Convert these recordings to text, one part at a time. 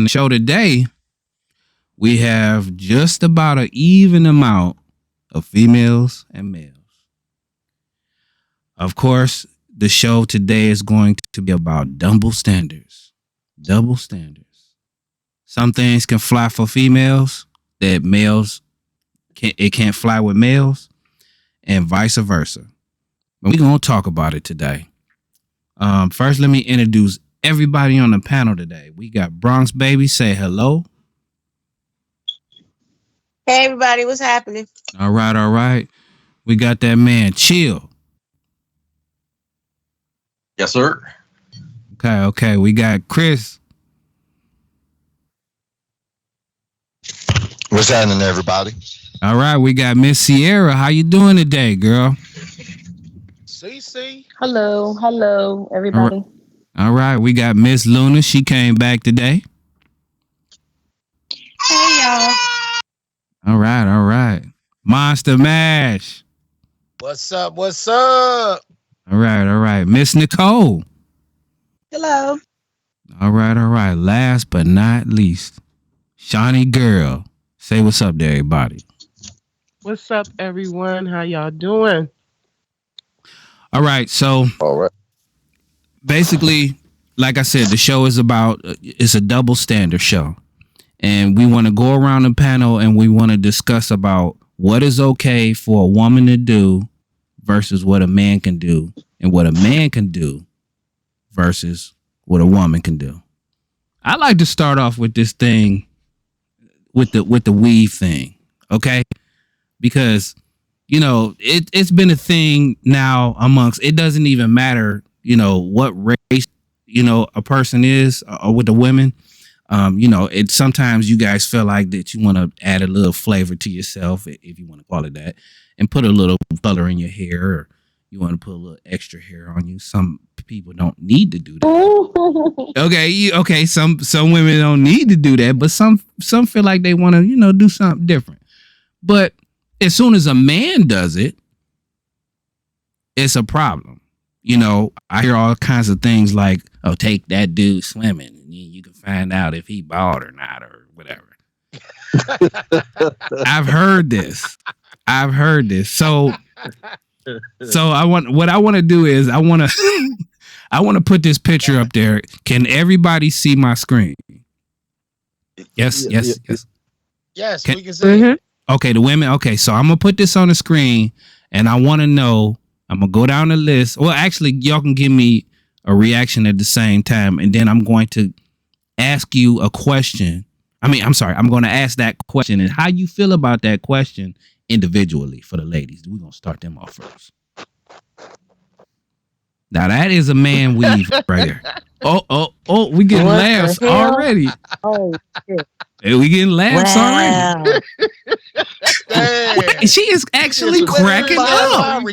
the show today, we have just about an even amount of females and males. Of course, the show today is going to be about double standards. Double standards. Some things can fly for females that males can't fly with males, and vice versa. But we're gonna talk about it today. First, let me introduce everybody on the panel today. We got Bronx Baby. Say hello. Hey everybody, what's happening? All right. We got that man Chill. Yes, sir. Okay. We got Chris. What's happening, everybody? All right, we got Miss Sierra. How you doing today, girl? CC. Hello, everybody. All right, we got Miss Luna. She came back today. Hey y'all. All right. Monster Mash. What's up? All right. Miss Nicole. Hello. All right. Last but not least, Shawnee Girl. Say what's up to everybody. What's up, everyone? How y'all doing? All right, so basically, like I said, the show is about, it's a double standard show. And we want to go around the panel and we want to discuss about what is okay for a woman to do versus what a man can do, and what a man can do versus what a woman can do. I like to start off with this thing with the weave thing, okay? Because, you know, it's been a thing now amongst, it doesn't even matter, you know, what race, you know, a person is, or with the women. You know, it sometimes you guys feel like that you want to add a little flavor to yourself, if you want to call it that, and put a little color in your hair, or you want to put a little extra hair on you. Some people don't need to do that. Okay. Some women don't need to do that, but some feel like they want to, you know, do something different. But as soon as a man does it, it's a problem. You know, I hear all kinds of things like, "Oh, take that dude swimming, and you can find out if he bald or not, or whatever." I've heard this. So I want to do is I want to put this picture up there. Can everybody see my screen? Yes. Yes, Can, we can see it. Okay, the women. Okay, so I'm gonna put this on the screen, and I want to know. I'm gonna go down the list. Well, actually, y'all can give me a reaction at the same time, and then I'm going to ask you a question. I'm going to ask that question, and how you feel about that question individually for the ladies. We're gonna start them off first. Now that is a man weave right there. Oh, we getting laughs already. Oh, shit. Hey, we getting laughs already. Wait, she is actually cracking up.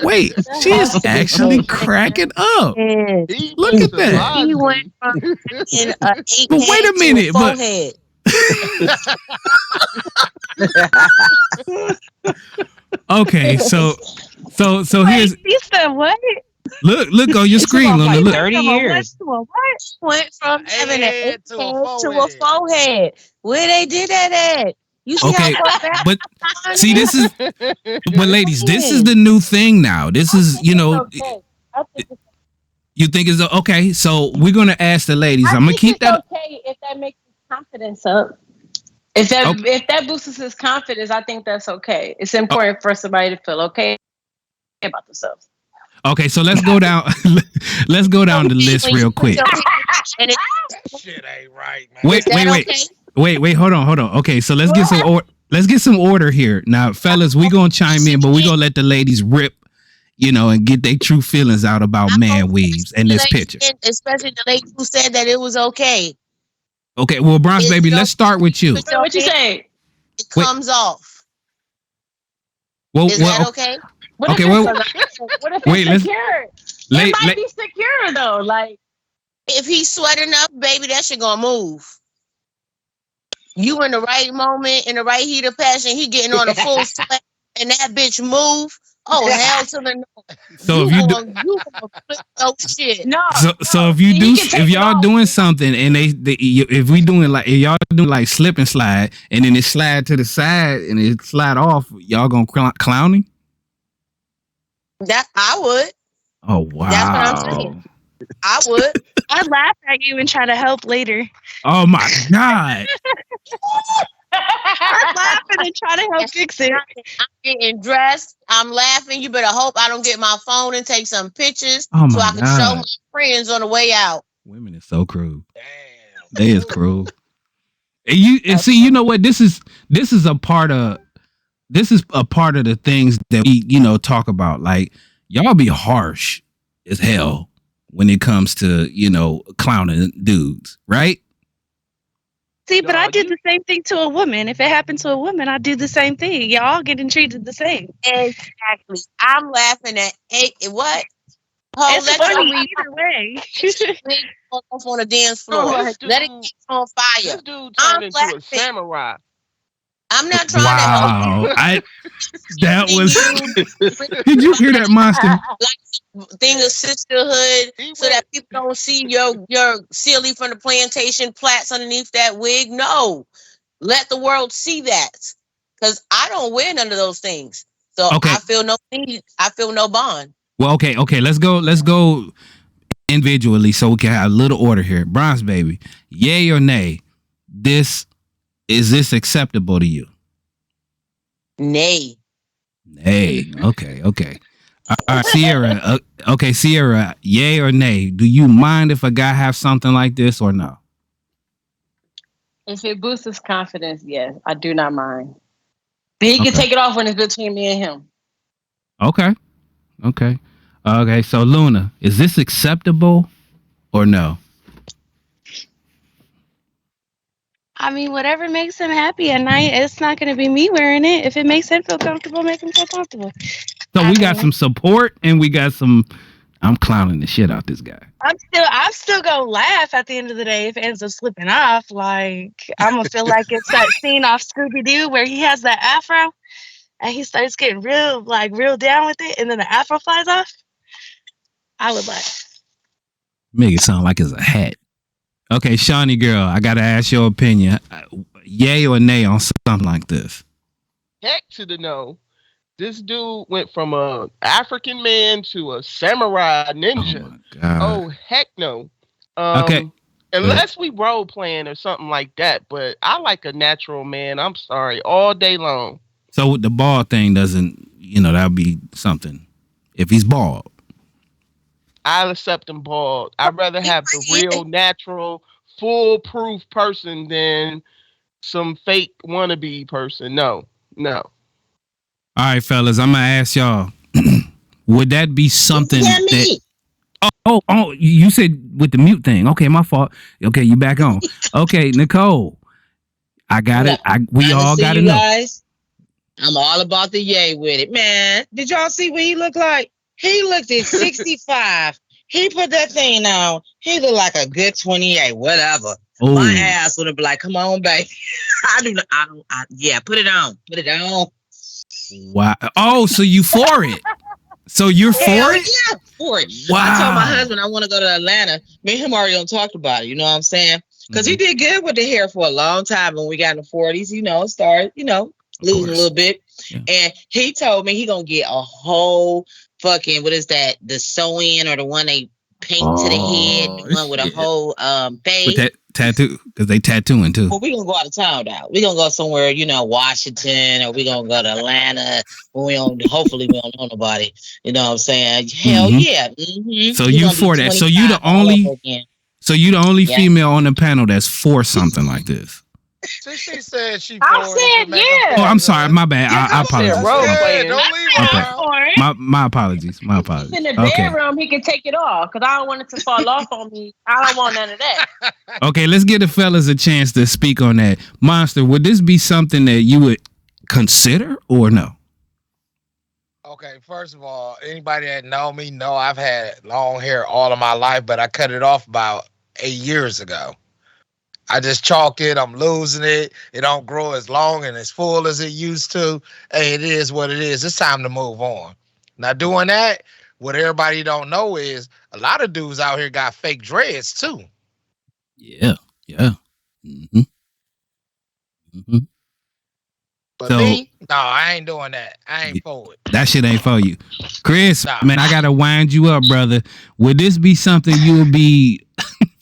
Wait, she is actually cracking up. Look at that. He went from in an 8 But wait a minute, but head. okay, so here's. You said what? Look on your screen, Luna. Look. 30 years. Went from having an 8 head to a forehead. Where they did that at? You see Okay, how far back? but see, this is. But ladies, this is the new thing now. This is, you know. You think it's okay? So we're gonna ask the ladies. I'm gonna keep that. Okay, if that makes his confidence up. If that boosts his confidence, I think that's okay. It's important for somebody to feel okay about themselves. Okay, so let's go down. Let's go down the list real quick. Shit ain't right, man. Wait. Hold on. Okay, so let's get some order here. Now, fellas, we gonna chime in, but we gonna let the ladies rip, you know, and get their true feelings out about man weaves and this picture. Especially the lady who said that it was okay. Okay, well, Bronx Baby, let's start with you. What you say? It comes off. Well, Is that okay? What if it's secure? It might be secure though. Like, if he's sweating up, baby, that shit gonna move. You in the right moment, in the right heat of passion, he getting on a full sweat, and that bitch move. Oh, hell to the no. So if You you do, gonna flip those shit. No. so no. if you See, do, he can if take it y'all off. doing something and if we doing like, if y'all doing like slip and slide and then it slide to the side and it slide off, y'all gonna clown him? That I would. Oh That's what I'm wow! saying. I would. I'd laugh at you and try to help later. Oh my god! I'd laugh and then try to help fix it. I'm getting dressed. I'm laughing. You better hope I don't get my phone and take some pictures Oh so my I can show god! my friends on the way out. Women is so cruel. Damn. They is cruel. And see, you know what? This is a part of the things that we talk about. Like y'all be harsh as hell when it comes to clowning dudes, right? See, but No, I did the same thing to a woman. If it happened to a woman, I'd do the same thing. Y'all getting treated the same. Exactly. I'm laughing at what? Oh, It's let funny your either way. wig off on the dance floor. Right. Let it catch on fire. This dude I'm turned into laughing. a samurai. I'm not trying to help Wow! That you. was. Did you hear that, monster? Thing of sisterhood He so that went- people don't see your silly from the plantation plaits underneath that wig. No. Let the world see that. Because I don't wear none of those things. So Okay. I feel no need. I feel no bond. Well, okay. Let's go individually so we can have a little order here. Bronze baby, yay or nay? Is this acceptable to you? Nay. Nay. Okay. All right, Sierra. Okay, Sierra, yay or nay? Do you mind if a guy have something like this or no? If it boosts his confidence, yes, I do not mind. But he can Okay. take it off when it's between me and him. Okay. So Luna, is this acceptable or no? I mean, whatever makes him happy at night, it's not going to be me wearing it. If it makes him feel comfortable, make him feel comfortable. So I we got mean, some support and we got some. I'm clowning the shit out this guy. I'm still gonna laugh at the end of the day if it ends up slipping off. Like I'm gonna feel like it's that scene off Scooby Doo where he has that afro and he starts getting real down with it, and then the afro flies off. I would laugh. Make it sound like it's a hat. Okay, Shawnee girl, I gotta ask your opinion. Yay or nay on something like this? Heck to the no. This dude went from a African man to a samurai Oh ninja. my god. Oh heck no. Okay. Unless we role playing or something like that, but I like a natural man. I'm sorry, all day long. So the bald thing doesn't, that'll be something. If he's bald. I'll accept him bald. I'd rather have the real, natural, foolproof person than some fake wannabe person. No. All right, fellas, I'm gonna ask y'all. Would that be something that? Oh, you said with the mute thing. Okay, my fault. Okay, you back on. Okay, Nicole, I got it. We all got to know. Guys, I'm all about the yay with it, man. Did y'all see what he looked like? He looked at 65. He put that thing on. He looked like a good 28. Whatever. Ooh. My ass would have been like, "Come on, baby." Yeah, put it on. Put it on. Wow. Oh, so you for it? So you're for it? Yeah, for it. Wow. I told my husband I want to go to Atlanta. Me and him already done talked about it. You know what I'm saying? Because he did good with the hair for a long time. When we got in the 40s, started, losing a little bit. Yeah. And he told me he gonna get a whole fucking, what is that? The sew-in or the one they paint to the head, the one with a whole face. With that tattoo, because they tattooing too. Well, we gonna go out of town now. We gonna go somewhere, Washington, or we gonna go to Atlanta. When hopefully we don't know nobody. You know what I'm saying? Hell yeah. Mm-hmm. So you for that? So you the only Yeah. female on the panel that's for something like this? She said she. I said yeah. Oh, I'm sorry, my bad. I apologize. said role playing. Don't leave Okay. her out. My apologies. My apologies. In the Okay. bedroom, he can take it off because I don't want it to fall off on me. I don't want none of that. Okay, let's give the fellas a chance to speak on that. Monster, would this be something that you would consider or no? Okay, first of all, anybody that know me know I've had long hair all of my life, but I cut it off about 8 years ago. I just chalked it. I'm losing it. It don't grow as long and as full as it used to. Hey, it is what it is. It's time to move on. Now doing that, what everybody don't know is a lot of dudes out here got fake dreads too. Yeah. Yeah. Mm-hmm. Mm-hmm. But So me, no, I ain't doing that. I ain't for it. that shit ain't for you. Chris, Nah. man, I gotta wind you up, brother. Would this be something you would be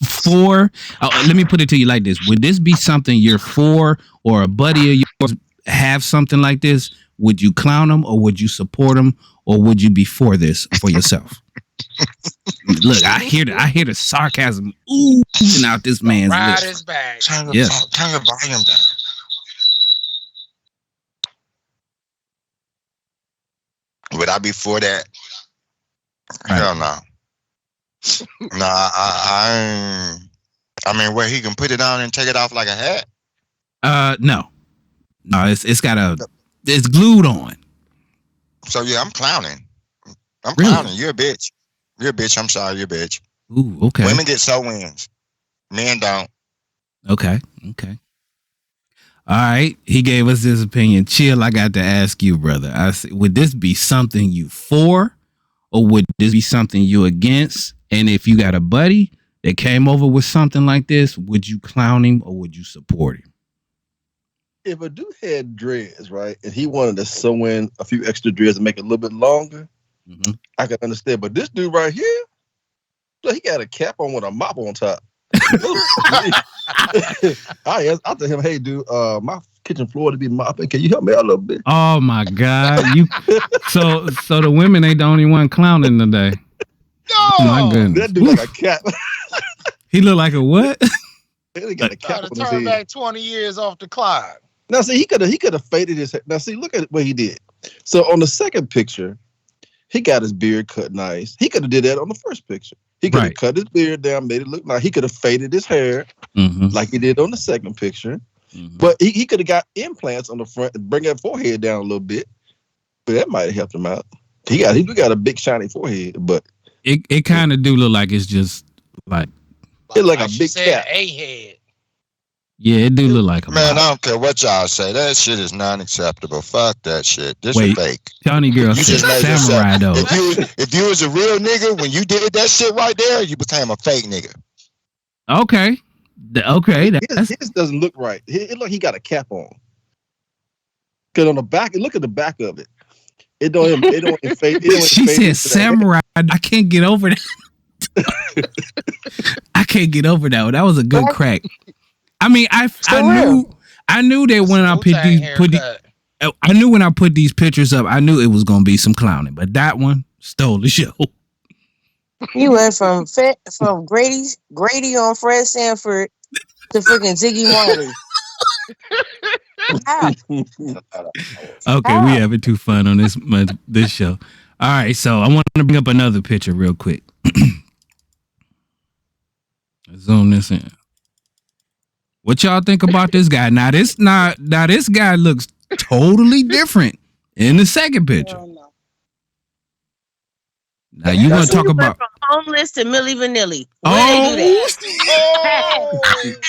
for? Let me put it to you like this. Would this be something you're for, or a buddy of yours have something like this? Would you clown them, or would you support them, or would you be for this for yourself? Look, I hear the sarcasm oozing out this man's Ride lips. his back. Turn the Yeah. volume down. Would I be for that? Hell no. No, I mean, where he can put it on and take it off like a hat. No, it's glued on. So yeah, I'm clowning. I'm Really? clowning. You're a bitch. You're a bitch. I'm sorry, you're a bitch. Ooh, okay. Women get sew wins. Men don't. Okay. All right. He gave us his opinion. Chill, I got to ask you, brother. Would this be something you for, or would this be something you against? And if you got a buddy that came over with something like this, would you clown him or would you support him? If a dude had dreads, right, and he wanted to sew in a few extra dreads and make it a little bit longer, I can understand. But this dude right here, look, he got a cap on with a mop on top. I tell him, hey, dude, my kitchen floor to be mopping. Can you help me out a little bit? Oh my God! So the women ain't the only one clowning today. No, Oh my goodness! That dude got a cap. He look like a what? He got a cap to on his turn head. back 20 years off the clock. Now, see, he could have faded his hair. Now, see, look at what he did. So on the second picture, he got his beard cut nice. He could have did that on the first picture. He could have cut his beard down, made it look nice. He could have faded his hair like he did on the second picture. But he could have got implants on the front and bring that forehead down a little bit. But that might have helped him out. He got a big shiny forehead, but it kind of do look like it's just like it's like a big cap. A head. Yeah, it do look like a Man, mop. I don't care what y'all say. That shit is non-acceptable. Fuck that shit. This is fake. Johnny girl You said just made samurai though. If you was a real nigga when you did that shit right there, you became a fake nigga. Okay. His doesn't look right. It look like he got a cap on. Cause on the back, look at the back of it. It don't fade. She said samurai. I can't get over that. I can't get over that one. That was a good crack. I mean, I knew that when I put these pictures up, I knew it was gonna be some clowning. But that one stole the show. You went from Grady on Fred Sanford to freaking Ziggy Marley. Okay, we having too fun on this show. All right, so I want to bring up another picture real quick. Zoom this in. What y'all think about this guy? Now this guy looks totally different in the second picture. Now you want to talk about from homeless to Milli Vanilli. Oh, They do that?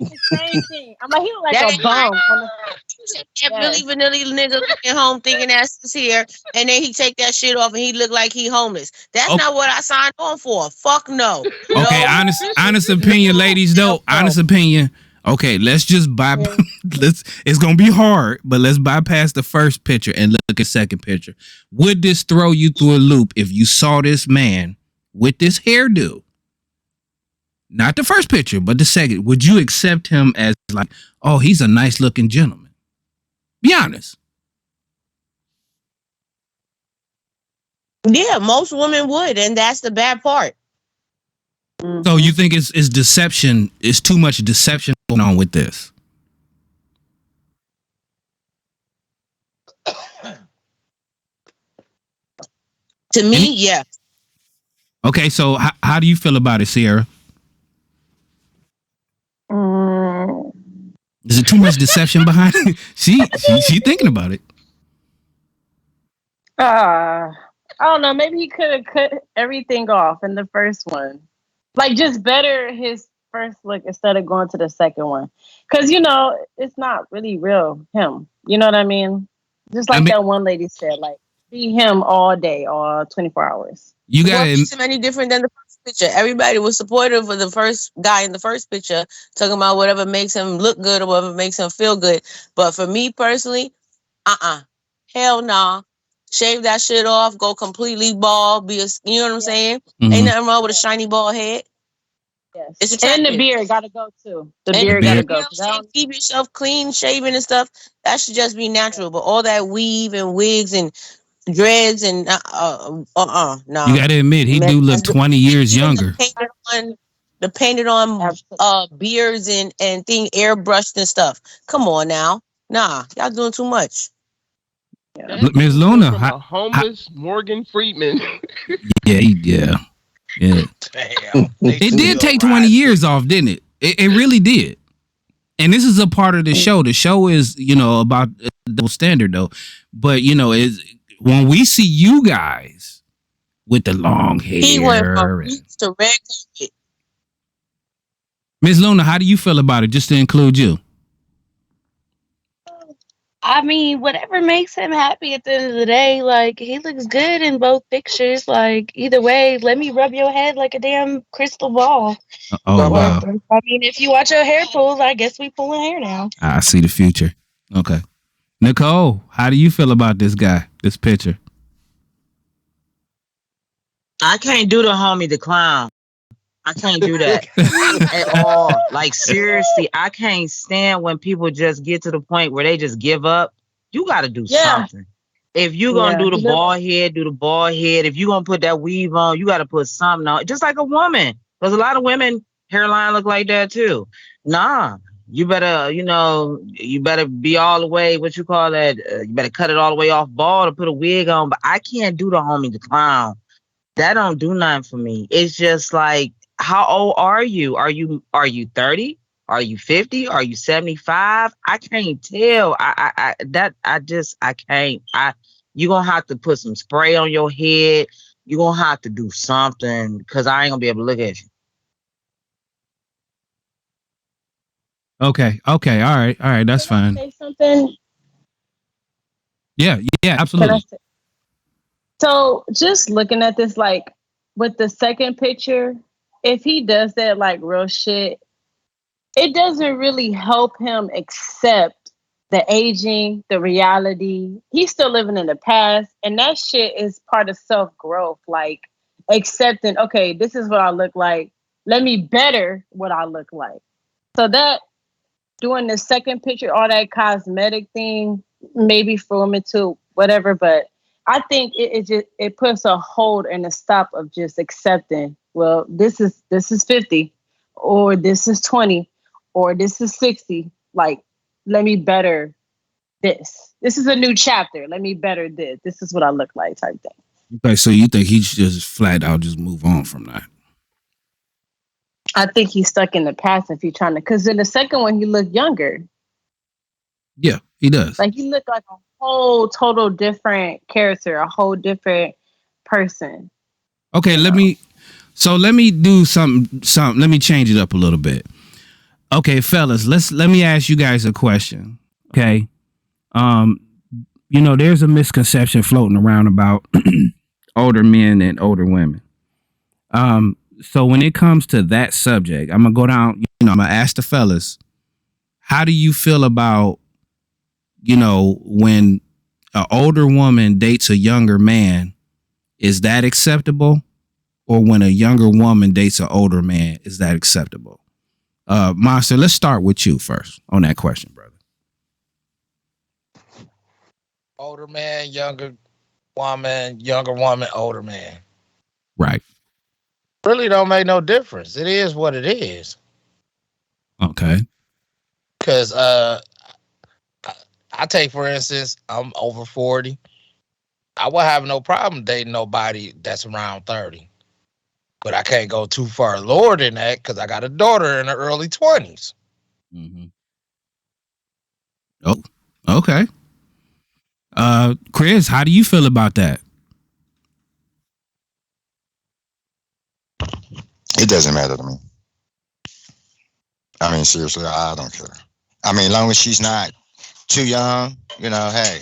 Same thing. I'm like, he look like a bum. That Milli Vanilli nigga looking home thinking that's his hair, and then he take that shit off and he look like he homeless. That's not what I signed on for. Fuck no. Okay, honest opinion, ladies. Though honest opinion. Okay, let's just it's gonna be hard, but let's bypass the first picture and look at the second picture. Would this throw you through a loop if you saw this man with this hairdo? Not the first picture, but the second. Would you accept him as like, oh, he's a nice looking gentleman? Be honest. Yeah, most women would, and that's the bad part. So you think it's deception? It's too much deception going on with this? To me, yeah. Okay, so how do you feel about it, Sierra? Is it too much deception behind it? She thinking about it. I don't know. Maybe he could have cut everything off in the first one. Like, just better his first look instead of going to the second one. Because, it's not really real him. You know what I mean? Just like that one lady said, like, Be him all day, all 24 hours. You got What to makes him any different than the first picture? Everybody was supportive of the first guy in the first picture, talking about whatever makes him look good or whatever makes him feel good. But for me personally, hell nah. Shave that shit off, go completely bald, you know what I'm saying? Ain't nothing wrong with a shiny bald head. Yes. It's attractive. And the beard gotta go too. The And beard beard. gotta you go. know what I'm saying? Keep yourself clean, shaving and stuff. That should just be natural. But all that weave and wigs and dreads and You nah. got to admit, he do look 20 years younger. The painted on beards and thing airbrushed and stuff. Come on now. Nah, y'all doing too much. That Ms. dude Luna, look like a homeless Morgan Freeman. yeah. Damn. It did take 20 years off, didn't it? It really did. And this is a part of the show. The show is, about double standard though. But is when we see you guys with the long hair. He went from roots to red carpet. Ms. Luna, how do you feel about it? Just to include you. I mean, whatever makes him happy at the end of the day, like, he looks good in both pictures. Like, either way, let me rub your head like a damn crystal ball. Oh, wow. I mean, if you watch your hair pull, I guess we pulling hair now. I see the future. Okay. Nicole, how do you feel about this guy, this picture? I can't do the homie the clown. I can't do that at all. Like, seriously, I can't stand when people just get to the point where they just give up. You got to do something. If you're going to do the bald head, do the bald head. If you're going to put that weave on, you got to put something on. Just like a woman. Because a lot of women, hairline look like that too. Nah, you better, you better be all the way, what you call that? You better cut it all the way off bald or put a wig on. But I can't do the homie the clown. That don't do nothing for me. It's just like, how old are you? Are you 30? Are you 50? Are you 75? I can't tell. I can't. You're gonna have to put some spray on your head. You're gonna have to do something because I ain't gonna be able to look at you. Okay. All right. That's fine. Say something. Yeah, absolutely. So just looking at this, like with the second picture, if he does that like real shit, it doesn't really help him accept the aging, the reality. He's still living in the past. And that shit is part of self-growth. Like accepting, okay, this is what I look like. Let me better what I look like. So that doing the second picture, all that cosmetic thing, maybe for women too, whatever. But I think it puts a hold and a stop of just accepting. Well, this is 50, or this is 20, or this is 60. Like, let me better this. This is a new chapter. Let me better this. This is what I look like, type thing. Okay, so you think he should just flat out just move on from that? I think he's stuck in the past if he's trying to. Because in the second one, he looked younger. Yeah, he does. Like, he looked like a whole total different character, a whole different person. Okay, let me do something. Let me change it up a little bit. Okay, fellas, let me ask you guys a question. Okay, there's a misconception floating around about older men and older women. So when it comes to that subject, I'm gonna go down. I'm gonna ask the fellas, how do you feel about, when an older woman dates a younger man? Is that acceptable? Or when a younger woman dates an older man, is that acceptable? Monster, let's start with you first on that question, brother. Older man, younger woman, older man. Right. Really don't make no difference. It is what it is. Okay. Because I take, for instance, I'm over 40. I would have no problem dating nobody that's around 30. But I can't go too far lower than that because I got a daughter in her early 20s. Mm-hmm. Oh, okay. Chris, how do you feel about that? It doesn't matter to me. I mean, seriously, I don't care. I mean, as long as she's not too young, hey,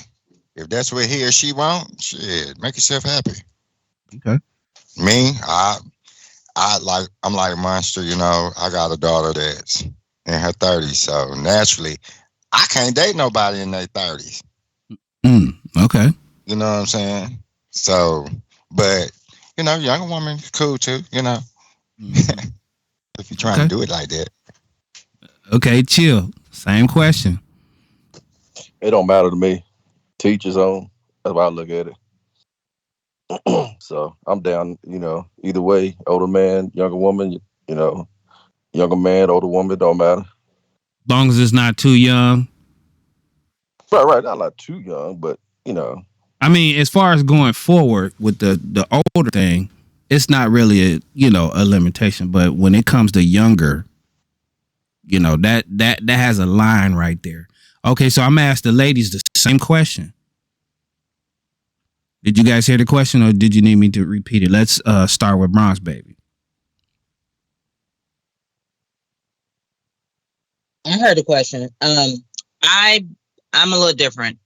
If that's what he or she want, shit, make yourself happy. Okay. Me, I'm like Monster, you know, I got a daughter that's in her 30s, so naturally I can't date nobody in their 30s. Okay. You know what I'm saying? So, but you know, younger woman is cool too, you know. If you're trying to do it like that. Okay, chill. Same question. It don't matter to me. Teach his own. That's how I look at it. So I'm down, you know, either way, older man, younger woman, you know, younger man, older woman, don't matter. As long as it's not too young. Right, not too young, but you know. I mean, as far as going forward with the older thing, it's not really a limitation. But when it comes to younger, that has a line right there. Okay, so I'm gonna ask the ladies the same question. Did you guys hear the question, or did you need me to repeat it? Let's start with Bronze Baby. I heard the question. I'm a little different.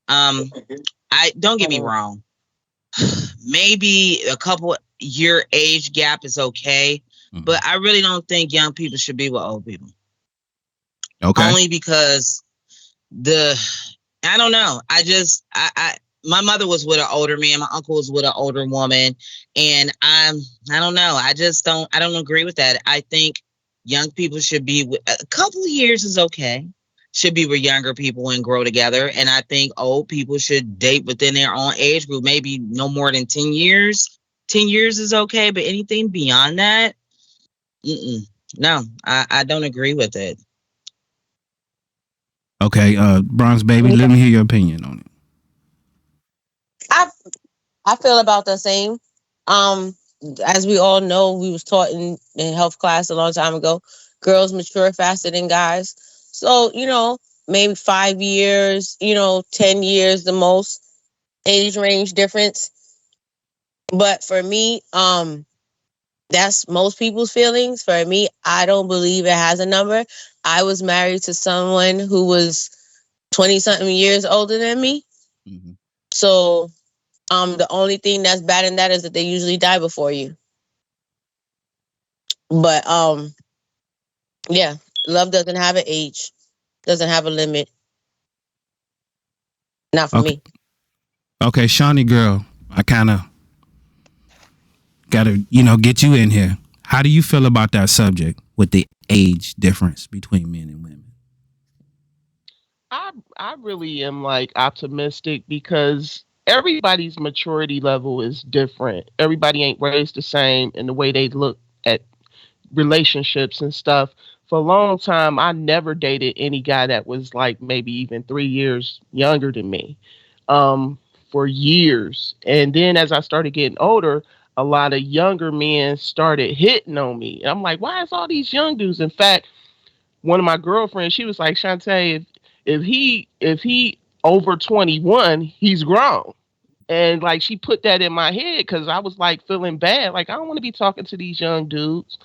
I don't get me wrong. Maybe a couple year age gap is okay, but I really don't think young people should be with old people. Okay. Only because I don't know. My mother was with an older man. My uncle was with an older woman, and I don't know. I don't agree with that. I think young people should be with a couple of years is okay. Should be with younger people and grow together. And I think old people should date within their own age group, maybe no more than 10 years. 10 years is okay, but anything beyond that, no, I don't agree with it. Okay, Bronze Baby, let me hear your opinion on it. I feel about the same. As we all know, we was taught in health class a long time ago, girls mature faster than guys. So, maybe 5 years, 10 years the most age range difference. But for me, that's most people's feelings. For me, I don't believe it has a number. I was married to someone who was 20-something years older than me. Mm-hmm. So the only thing that's bad in that is that they usually die before you. But yeah, love doesn't have an age, doesn't have a limit. Not for me. Okay, Shawnee girl, I kind of gotta get you in here. How do you feel about that subject with the age difference between men and women? I really am like optimistic because everybody's maturity level is different. Everybody ain't raised the same in the way they look at relationships and stuff. For a long time, I never dated any guy that was like maybe even 3 years younger than me, for years. And then as I started getting older, a lot of younger men started hitting on me. And I'm like, why is all these young dudes? In fact, one of my girlfriends, she was like, Shantae, if he over 21, he's grown. And like she put that in my head because I was like feeling bad. Like I don't want to be talking to these young dudes.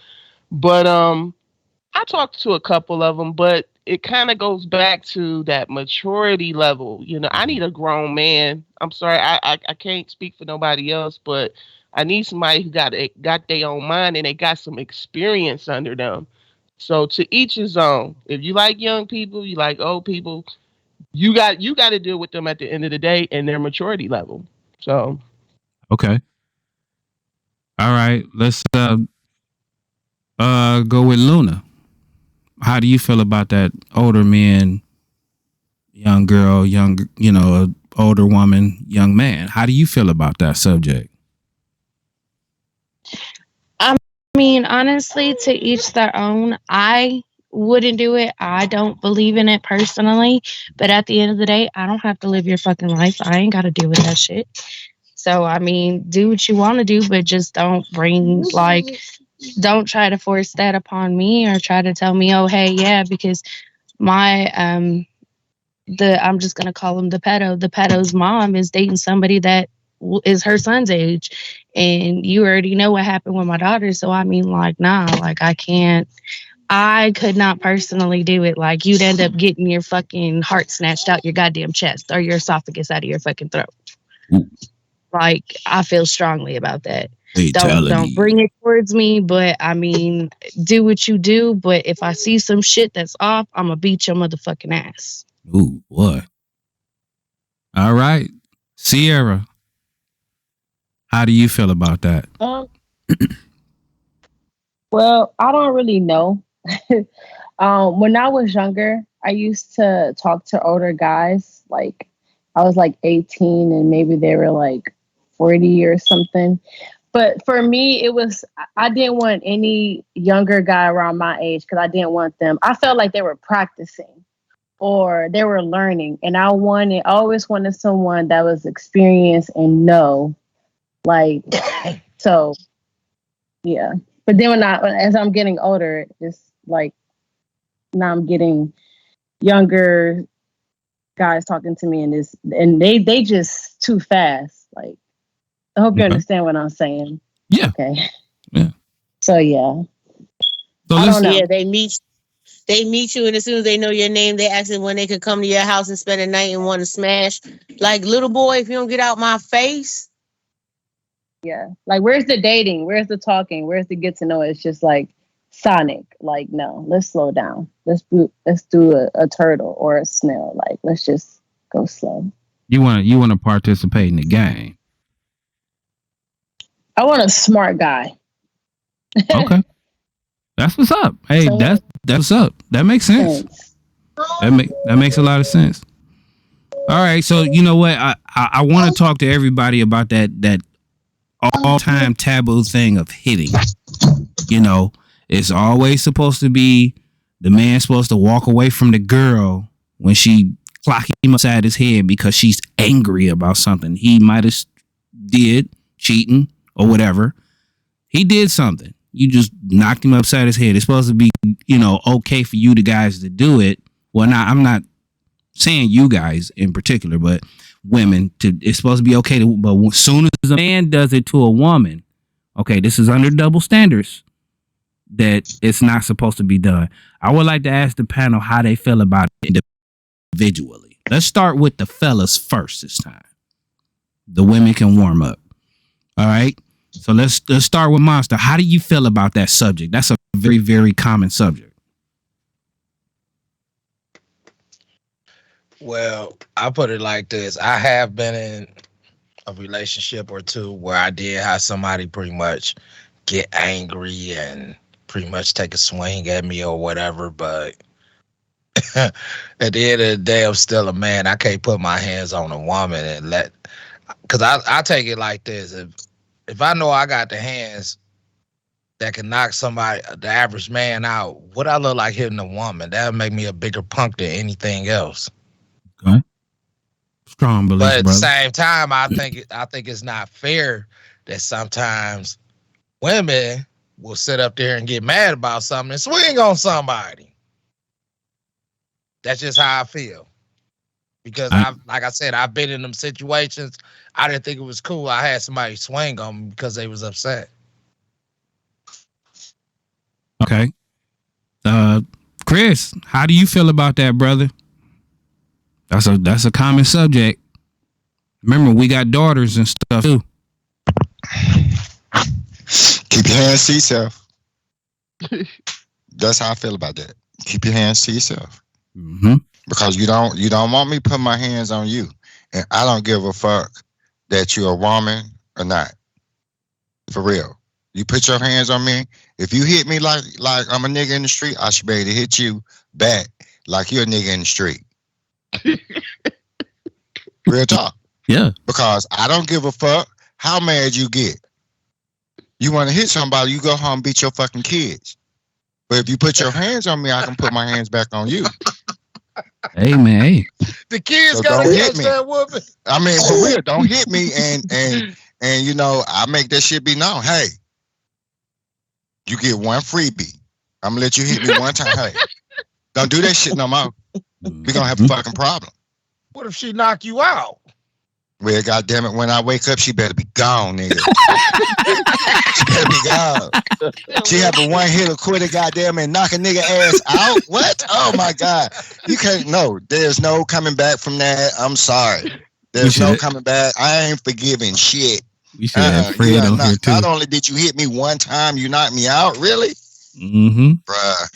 But I talked to a couple of them, but it kind of goes back to that maturity level. I need a grown man. I'm sorry, I can't speak for nobody else, but I need somebody who got their own mind and they got some experience under them. So to each his own. If you like young people, you like old people, you got to deal with them at the end of the day and their maturity level. So okay, all right, let's go with Luna. How do you feel about that older man, young girl, older woman, young man? How do you feel about that subject? I mean, honestly, to each their own. I wouldn't do it. I don't believe in it personally. But at the end of the day, I don't have to live your fucking life. I ain't got to deal with that shit. So, I mean, do what you want to do, but just don't don't try to force that upon me or try to tell me, oh, hey, yeah, because my, I'm just going to call him the pedo. The pedo's mom is dating somebody that is her son's age. And you already know what happened with my daughter. So, I mean, like, nah, like I can't I could not personally do it. Like, you'd end up getting your fucking heart snatched out your goddamn chest or your esophagus out of your fucking throat. Ooh. Like, I feel strongly about that. Fatality. Don't bring it towards me, but I mean, do what you do. But if I see some shit that's off, I'm gonna beat your motherfucking ass. Ooh, boy. All right. Sierra, how do you feel about that? Well, I don't really know. When I was younger, I used to talk to older guys. Like, I was like 18 and maybe they were like 40 or something. But for me, I didn't want any younger guy around my age because I didn't want them. I felt like they were practicing or they were learning. And I always wanted someone that was experienced and know. Like, so, yeah. But then as I'm getting older, it's like, now I'm getting younger guys talking to me and they just too fast. Like, I hope you understand what I'm saying. Yeah. Okay. Yeah. So yeah. So I don't know. Yeah, they meet you, and as soon as they know your name, they ask when they could come to your house and spend a night and want to smash. Like, little boy, if you don't get out my face. Yeah. Like, where's the dating? Where's the talking? Where's the get to know? It's just like Sonic. Like, no, let's slow down. Let's do a turtle or a snail. Like, let's just go slow. You want to participate in the game. I want a smart guy. Okay. That's what's up. Hey, that's what's up. That makes sense. That makes a lot of sense. All right, so you know what? I want to talk to everybody about that all-time taboo thing of hitting. You know, it's always supposed to be the man supposed to walk away from the girl when she clock him upside his head because she's angry about something he might have did, cheating or whatever. He did something. You just knocked him upside his head. It's supposed to be, okay for you the guys to do it. Well, I'm not saying you guys in particular, but women it's supposed to be okay to, but as soon as a man does it to a woman, okay, this is under double standards that it's not supposed to be done. I would like to ask the panel how they feel about it individually. Let's start with the fellas first this time. The women can warm up. All right. So let's start with Monster. How do you feel about that subject? That's a very, very common subject. Well, I put it like this. I have been in a relationship or two where I did have somebody pretty much get angry and pretty much take a swing at me or whatever. But at the end of the day, I'm still a man. I can't put my hands on a woman and because I take it like this. If I know I got the hands that can knock somebody, the average man out, what I look like hitting a woman, that'll make me a bigger punk than anything else. Okay. Strong belief, but at brother. the same time, I think it's not fair that sometimes women will sit up there and get mad about something and swing on somebody. That's just how I feel. Because like I said, I've been in them situations. I didn't think it was cool. I had somebody swing on me because they was upset. Okay. Chris, how do you feel about that, brother? That's a common subject. Remember, we got daughters and stuff too. Keep your hands to yourself. That's how I feel about that. Keep your hands to yourself. Mm-hmm. Because you don't want me putting my hands on you, and I don't give a fuck that you're a woman or not. For real, you put your hands on me. If you hit me like I'm a nigga in the street, I should be able to hit you back like you're a nigga in the street. Real talk. Yeah. Because I don't give a fuck how mad you get. You want to hit somebody, you go home and beat your fucking kids. But if you put your hands on me, I can put my hands back on you. Hey man, hey. The kids So gotta don't catch hit me. that woman. I mean, for real, don't hit me and I make that shit be known. Hey, you get one freebie. I'm gonna let you hit me one time. Hey, don't do that shit no more. We're gonna have a fucking problem. What if she knock you out? Well, goddamn it, when I wake up, she better be gone, nigga. She better be gone. She have a one hit or quitter, goddamn, and knock a nigga ass out. What? Oh my god, you can't. No, there's no coming back from that. I'm sorry. There's no coming back. I ain't forgiving shit. We should have Fred on here too. Not only did you hit me one time, you knocked me out. Really? Mm-hmm. Bruh,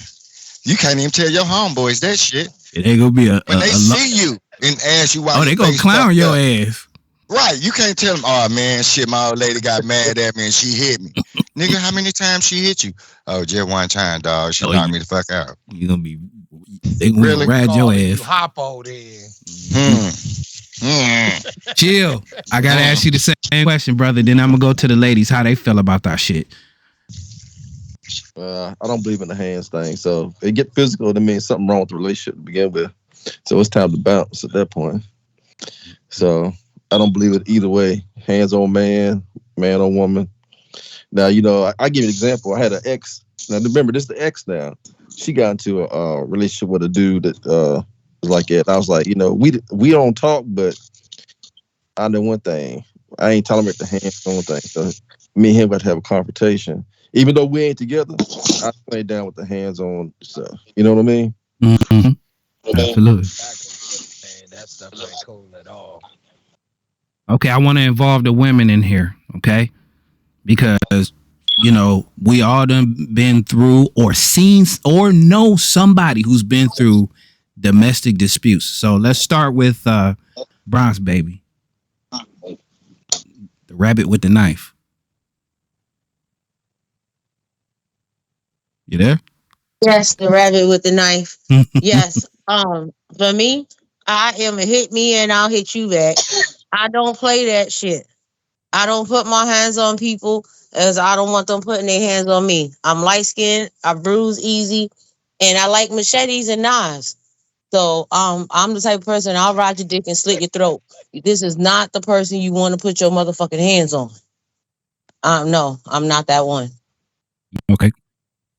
you can't even tell your homeboys that shit. It ain't gonna be when they see you and ask you why. Oh, they gonna clown your ass. Right, you can't tell them, oh man, shit, my old lady got mad at me and she hit me. Nigga, how many times she hit you? Oh, just one time, dog. She knocked me the fuck out. You gonna be, they gonna really ride your ass. Hop on in. Chill. I gotta ask you the same question, brother. Then I'm gonna go to the ladies, how they feel about that shit. I don't believe in the hands thing. So it get physical, that means something wrong with the relationship to begin with. So it's time to bounce at that point. So I don't believe it either way. Hands on man, man on woman. Now, you know, I give you an example. I had an ex. Now, remember, this is the ex now. She got into a relationship with a dude that was like that. I was like, you know, we don't talk, but I know one thing. I ain't tolerate the hands on thing. So me and him got to have a confrontation. Even though we ain't together, I play down with the hands on stuff. You know what I mean? Mm-hmm. Absolutely. That stuff ain't cool at all. Okay, I want to involve the women in here, okay? Because, you know, we all done been through or seen or know somebody who's been through domestic disputes. So let's start with Bronx Baby. The rabbit with the knife. You there? Yes, the rabbit with the knife. Yes. For me, I am a hit me and I'll hit you back. I don't play that shit. I don't put my hands on people as I don't want them putting their hands on me. I'm light skinned, I bruise easy, and I like machetes and knives. So I'm the type of person I'll ride your dick and slit your throat. This is not the person you want to put your motherfucking hands on. No, I'm not that one. Okay.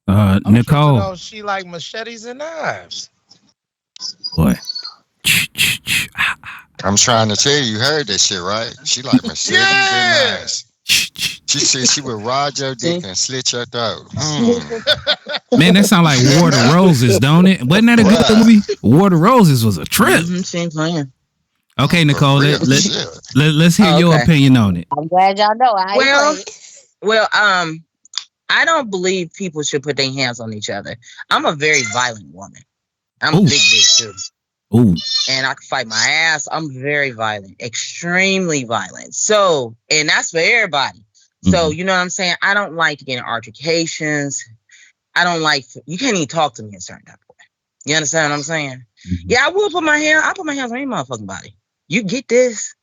Nicole. She like machetes and knives. Boy. I'm trying to tell you, heard that shit, right? She like machetes and knives. She said she would ride your dick and slit your throat. Man, that sound like War the Roses, don't it? Wasn't that a good movie? War the Roses was a trip. Same plan. Okay, Nicole, let's hear your opinion on it. I'm glad y'all know. I don't believe people should put their hands on each other. I'm a very violent woman. I'm a big bitch too. Ooh. And I can fight my ass. I'm very violent, extremely violent. So, and that's for everybody. So, you know what I'm saying? I don't like getting altercations. I don't like, you can't even talk to me a certain type of way. You understand what I'm saying? Yeah, I put my hands on any motherfucking body. You get this.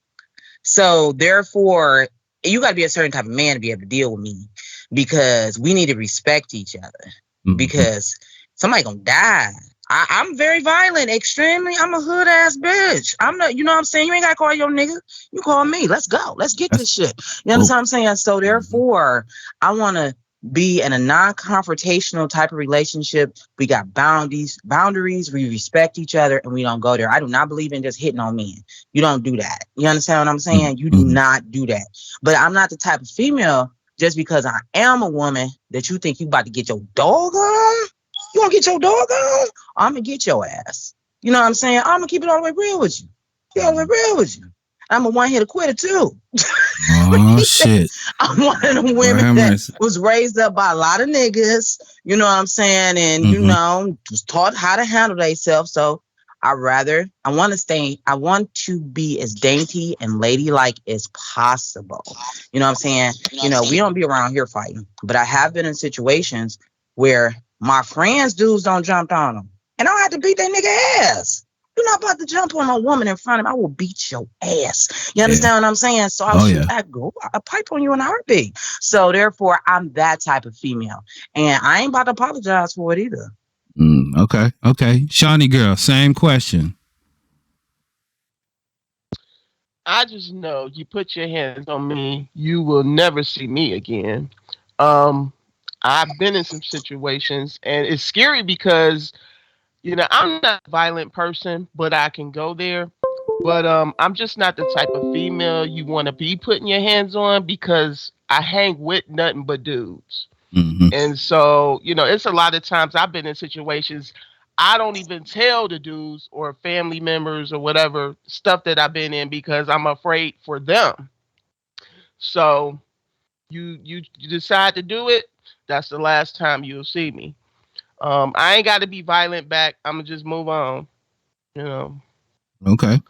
So therefore, you got to be a certain type of man to be able to deal with me, because we need to respect each other, because somebody gonna die. I'm very violent, extremely. I'm a hood ass bitch. I'm not, you know what I'm saying? You ain't gotta call your nigga. You call me. Let's go. Let's get this shit. You understand what I'm saying? So therefore, I want to be in a non-confrontational type of relationship. We got boundaries. We respect each other, and we don't go there. I do not believe in just hitting on men. You don't do that. You understand what I'm saying? You do not do that. But I'm not the type of female, just because I am a woman, that you think you about to get your dog on. You want to get your dog on? I'm going to get your ass. You know what I'm saying? I'm going to keep it all the way real with you. I'm a one-hitter quitter, too. Oh, shit. I'm one of the women that was raised up by a lot of niggas. You know what I'm saying? And, you know, was taught how to handle themselves. So I want to be as dainty and ladylike as possible. You know what I'm saying? You know, we don't be around here fighting. But I have been in situations where my friends' dudes don't jump on them. And I don't have to beat that nigga ass. You're not about to jump on a woman in front of me. I will beat your ass. You understand what I'm saying? So I pipe on you in a heartbeat. So therefore, I'm that type of female. And I ain't about to apologize for it either. Okay. Shawnee girl, same question. I just know you put your hands on me, you will never see me again. I've been in some situations, and it's scary because, you know, I'm not a violent person, but I can go there. But I'm just not the type of female you want to be putting your hands on because I hang with nothing but dudes. Mm-hmm. And so, it's a lot of times I've been in situations I don't even tell the dudes or family members or whatever stuff that I've been in because I'm afraid for them. So you decide to do it, that's the last time you'll see me. I ain't got to be violent back. I'm gonna just move on. Okay.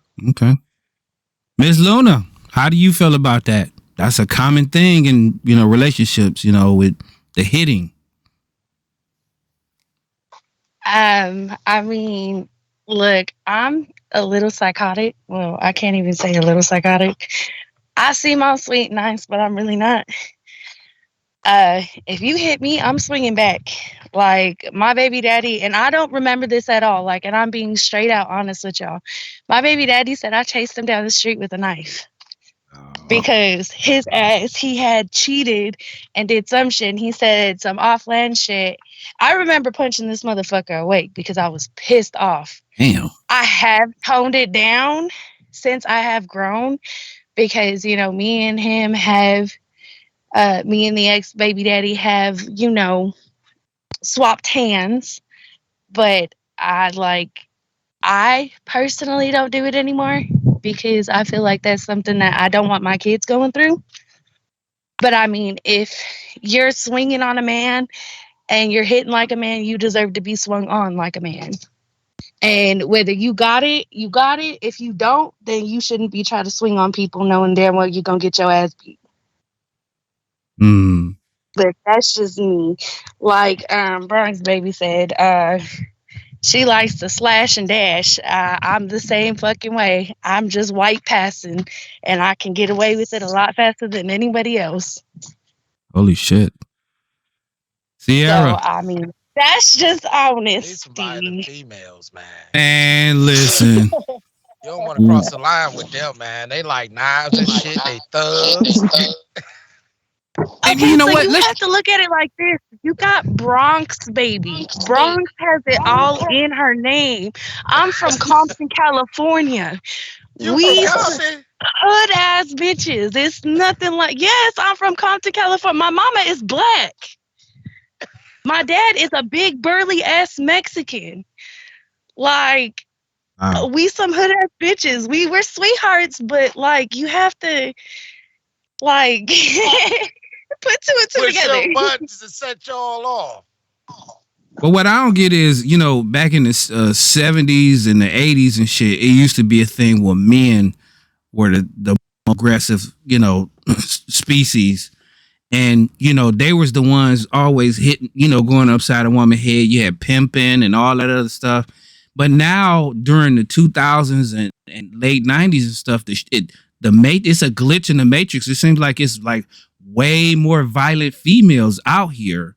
Ms. Luna, how do you feel about that? That's a common thing in relationships. With the hitting. I mean, look, I'm a little psychotic. Well, I can't even say a little psychotic. I seem all sweet and nice, but I'm really not. If you hit me, I'm swinging back. Like my baby daddy, and I don't remember this at all. Like, and I'm being straight out honest with y'all. My baby daddy said I chased him down the street with a knife because his ass, he had cheated and did some shit. And he said some offland shit. I remember punching this motherfucker awake because I was pissed off. Damn. I have toned it down since I have grown because, me and him have, me and the ex baby daddy have, swapped hands. But I personally don't do it anymore because I feel like that's something that I don't want my kids going through. But I mean, if you're swinging on a man and you're hitting like a man, you deserve to be swung on like a man. And whether you got it, you got it. If you don't, then you shouldn't be trying to swing on people knowing damn well you're going to get your ass beat. But that's just me. Like Bronx Baby said, she likes to slash and dash. I'm the same fucking way. I'm just white passing, and I can get away with it a lot faster than anybody else. Holy shit. Sierra. So, I mean, that's just honesty. These some violent females, man. And listen. You don't want to cross the line with them, man. They like knives and shit. They thugs. Okay, you know what? You have to look at it like this. You got Bronx, baby. Bronx has it all in her name. I'm from Compton, California. We hood ass bitches. It's nothing like. Yes, I'm from Compton, California. My mama is black. My dad is a big burly ass Mexican. Like, we some hood ass bitches. We're sweethearts, but like you have to like put two and two together. Push your buttons to set y'all off. But what I don't get is, back in the 70s and the 80s and shit, it used to be a thing where men were the aggressive, species. And, they was the ones always hitting, going upside a woman's head. You had pimping and all that other stuff. But now during the 2000s and late 90s and stuff, it's a glitch in the matrix. It seems like it's like way more violent females out here.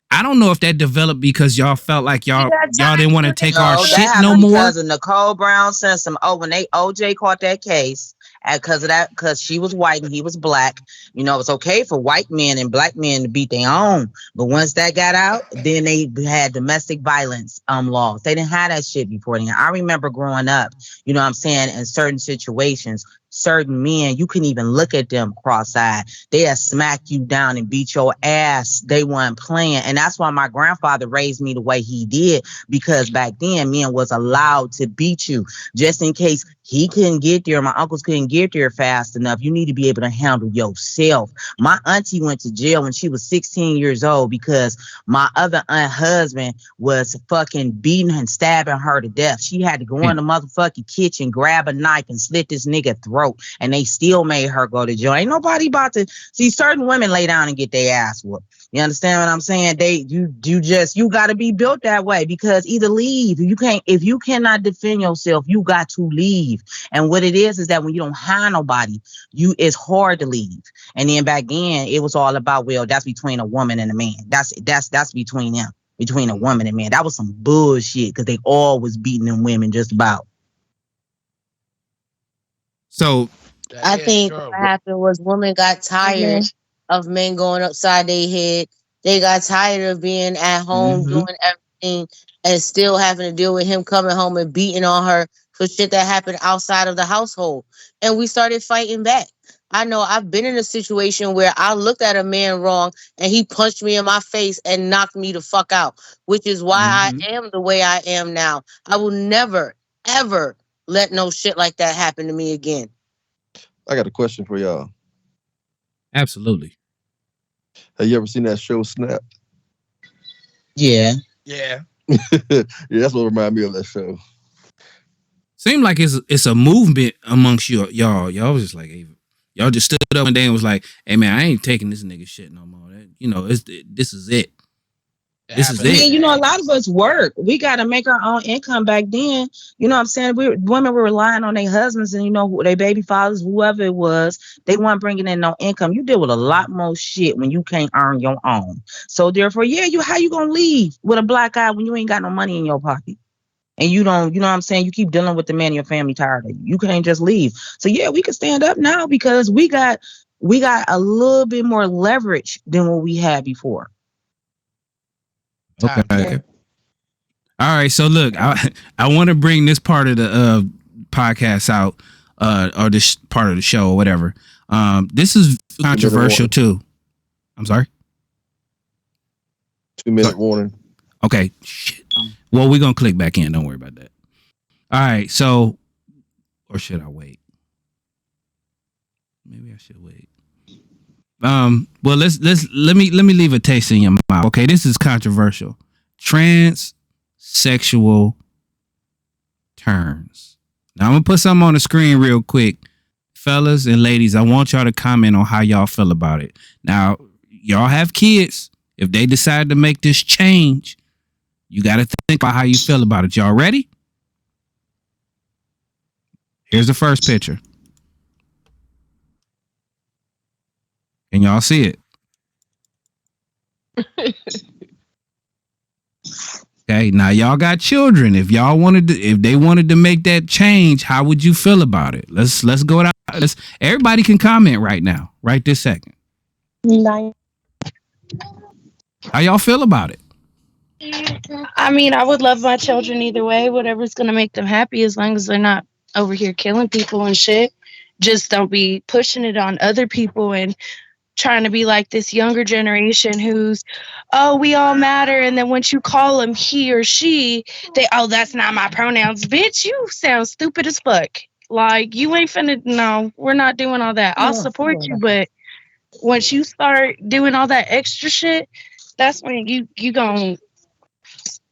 I don't know if that developed because y'all felt like y'all didn't want to take our shit no more. Because of Nicole Brown Simpson. When OJ caught that case, because she was white and he was black, it's okay for white men and black men to beat their own. But once that got out, then they had domestic violence laws. They didn't have that shit before then. I remember growing up, in certain situations, certain men, you couldn't even look at them cross-eyed. They'd smack you down and beat your ass. They weren't playing. And that's why my grandfather raised me the way he did, because back then men was allowed to beat you just in case he couldn't get there. My uncles couldn't get there fast enough. You need to be able to handle yourself. My auntie went to jail when she was 16 years old because my other husband was fucking beating and stabbing her to death. She had to go in the motherfucking kitchen, grab a knife and slit this nigga throat, and they still made her go to jail. Ain't nobody about to see certain women lay down and get their ass whooped. You understand what I'm saying? You got to be built that way, because either leave. If you cannot defend yourself, you got to leave. And what it is that when you don't have nobody, it's hard to leave. And then back then, it was all about, well, that's between a woman and a man. That's between them, between a woman and man. That was some bullshit, because they all was beating them women just about. So I think what happened was women got tired of men going upside their head. They got tired of being at home doing everything and still having to deal with him coming home and beating on her. for shit that happened outside of the household. And we started fighting back. I know I've been in a situation where I looked at a man wrong and he punched me in my face and knocked me the fuck out, which is why I am the way I am now. I will never, ever let no shit like that happen to me again. I got a question for y'all. Absolutely. Have you ever seen that show Snap? Yeah. Yeah. Yeah, that's what reminded me of that show. Seemed like it's a movement amongst y'all. Y'all was just like, hey, y'all just stood up one day and was like, hey man, I ain't taking this nigga shit no more. This is it. This is I mean, it. a lot of us work. We got to make our own income. Back then, you know what I'm saying? Women were relying on their husbands and, their baby fathers, whoever it was. They weren't bringing in no income. You deal with a lot more shit when you can't earn your own. So therefore, how you going to leave with a black eye when you ain't got no money in your pocket? And you don't, you know what I'm saying? You keep dealing with the man in your family tired of you. You can't just leave. So yeah, we can stand up now because we got a little bit more leverage than what we had before. Okay. All right. So look, I want to bring this part of the podcast out, or this part of the show or whatever. This is controversial too. I'm sorry. 2-minute warning. Okay. Shit. Well, we're gonna click back in. Don't worry about that. All right. So, or should I wait? Maybe I should wait. Well, let me leave a taste in your mouth. Okay, this is controversial. Transsexual turns. Now I'm gonna put something on the screen real quick, fellas and ladies. I want y'all to comment on how y'all feel about it. Now, y'all have kids. If they decide to make this change, you got to think about how you feel about it. Y'all ready? Here's the first picture. Can y'all see it? Okay, now y'all got children. If they wanted to make that change, how would you feel about it? Let's go out. Everybody can comment right now, right this second. How y'all feel about it? I mean, I would love my children either way, whatever's going to make them happy, as long as they're not over here killing people and shit. Just don't be pushing it on other people and trying to be like this younger generation who's, oh, we all matter. And then once you call them he or she, that's not my pronouns. Bitch, you sound stupid as fuck. Like, you ain't finna, no, we're not doing all that. I'll support you, but once you start doing all that extra shit, that's when you gon'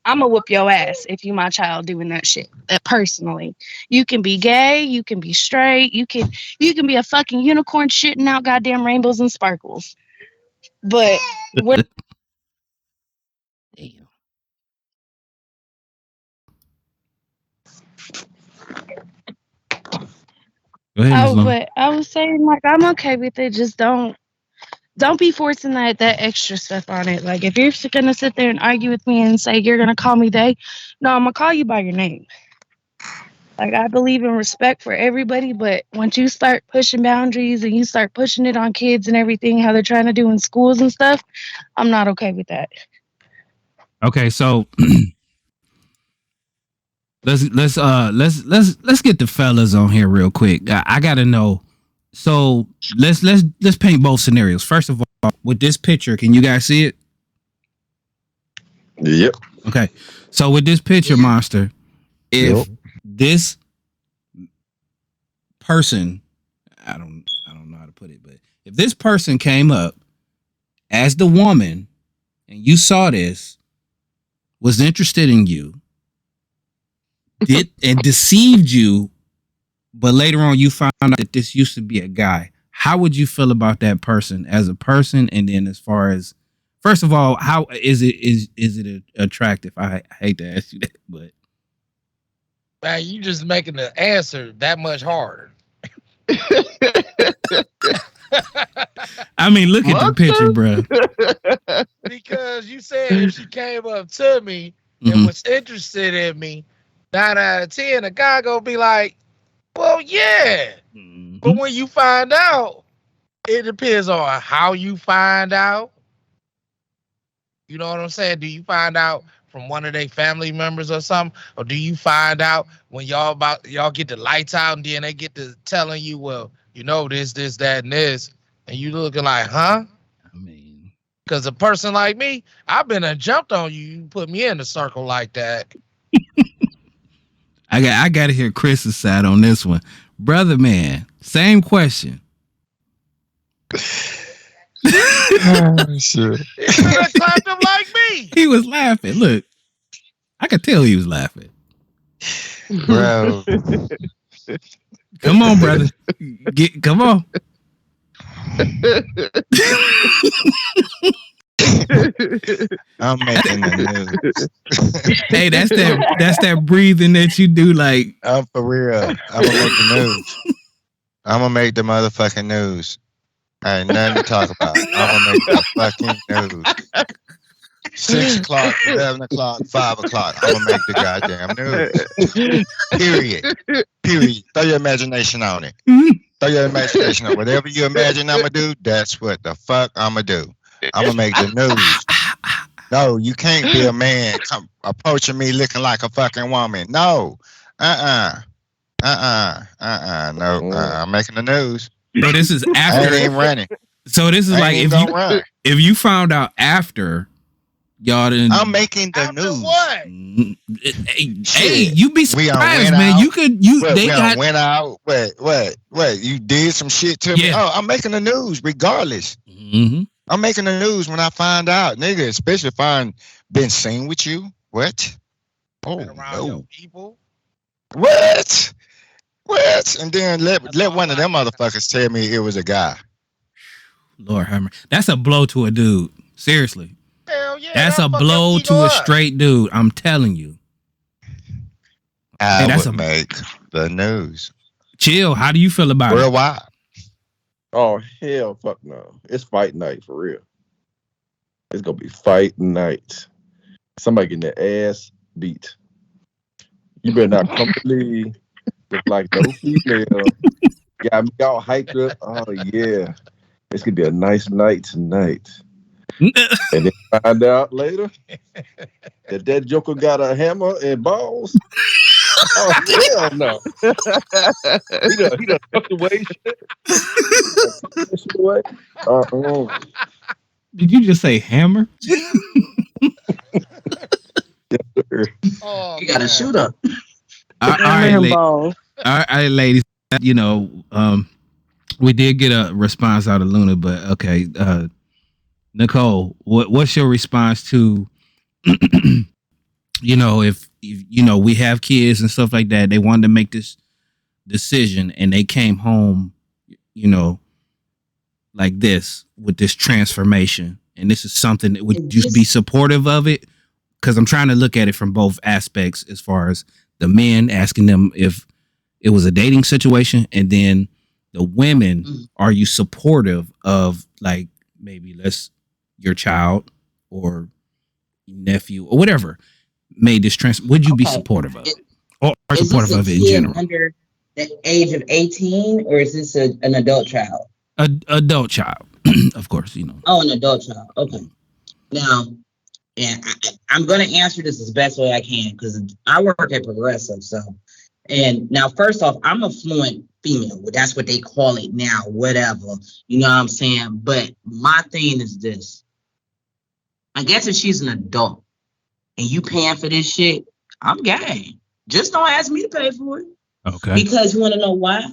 I'm gonna whoop your ass if you my child doing that shit. Personally, you can be gay, you can be straight, you can be a fucking unicorn shitting out goddamn rainbows and sparkles. But we're Damn. Go ahead, Ms. but I was saying, like, I'm okay with it. Just don't be forcing that extra stuff on it. Like, if you're gonna sit there and argue with me and say you're gonna call me they, no, I'm gonna call you by your name. Like, I believe in respect for everybody, but once you start pushing boundaries and you start pushing it on kids and everything, how they're trying to do in schools and stuff, I'm not okay with that. Okay, so let's get the fellas on here real quick. I gotta know. So let's paint both scenarios. First of all, with this picture, can you guys see it? Yep. Okay. So with this picture, Monster, if this person, I don't know how to put it, but if this person came up as the woman and you saw this, was interested in you, and deceived you, but later on you found out that this used to be a guy, how would you feel about that person as a person? And then as far as, first of all, how is it attractive? I hate to ask you that, but Man, you just making the answer that much harder. I mean, look at the picture, bro. Because you said if she came up to me and was interested in me, 9 out of 10, a guy gonna be like, well, yeah. But when you find out, it depends on how you find out. You know what I'm saying? Do you find out from one of their family members or something? Or do you find out when y'all get the lights out and then they get to telling you, well, you know, this, that, and this, and you looking like, huh? I mean, because a person like me, I've been jumped on you. You put me in a circle like that. I got to hear Chris's side on this one, brother. Man, same question. Shit. He could have clapped him like me. He was laughing. Look, I could tell he was laughing. Bro. Come on, brother. Come on. I'm making the news. Hey, that's that breathing that you do. Like, I'm for real. I'm gonna make the news. I'm gonna make the motherfucking news. I ain't nothing to talk about. I'm gonna make the fucking news. 6 o'clock, 11 o'clock, 5 o'clock. I'm gonna make the goddamn news. Period. Throw your imagination on it. Throw your imagination on whatever you imagine I'm gonna do. That's what the fuck I'm gonna do. I'm gonna make the news. No, you can't be a man approaching me looking like a fucking woman. No. No. I'm making the news. So this is after. I ain't even running. So this is like if you found out after y'all didn't. I'm making the After news. What? Hey, you be surprised, man. Out. You could went out. What? You did some shit to me. Oh, I'm making the news regardless. Mm-hmm. I'm making the news when I find out, nigga. Especially if I've been seen with you. What? Oh Around your people. What? And then let one of them motherfuckers tell me it was a guy. Lord have mercy. That's a blow to a dude. Seriously. Hell yeah. That's a blow to a straight dude. I'm telling you. I would make the news. Chill. How do you feel about Worldwide. Oh, hell, fuck no. It's fight night for real. It's going to be fight night. Somebody getting their ass beat. You better not come to me with like no female. Got me all hyped up. Oh, yeah. It's going to be a nice night tonight. And then find out later that joker got a hammer and balls. Oh, hell no. He done tucked away shit. Did you just say hammer? You got a shooter. All right, ladies. You know, we did get a response out of Luna, but okay. Nicole, what's your response to, you know, if you know we have kids and stuff like that, they wanted to make this decision and they came home, you know, like this with this transformation, and this is something that would you be supportive of it? Because I'm trying to look at it from both aspects, as far as the men asking them if it was a dating situation, and then the women, are you supportive of, like, maybe your child or nephew or whatever made this would you be supportive of it? Or supportive of it in general? Under the age of 18, or is this an adult child? Adult child, of course, you know. Oh, an adult child. Okay. Now, I'm going to answer this as best way I can because I work at Progressive. So, and now, first off, I'm a fluent female. That's what they call it now, whatever. You know what I'm saying? But my thing is this. I guess if she's an adult and you paying for this shit, I'm game. Just don't ask me to pay for it. Okay. Because you want to know why?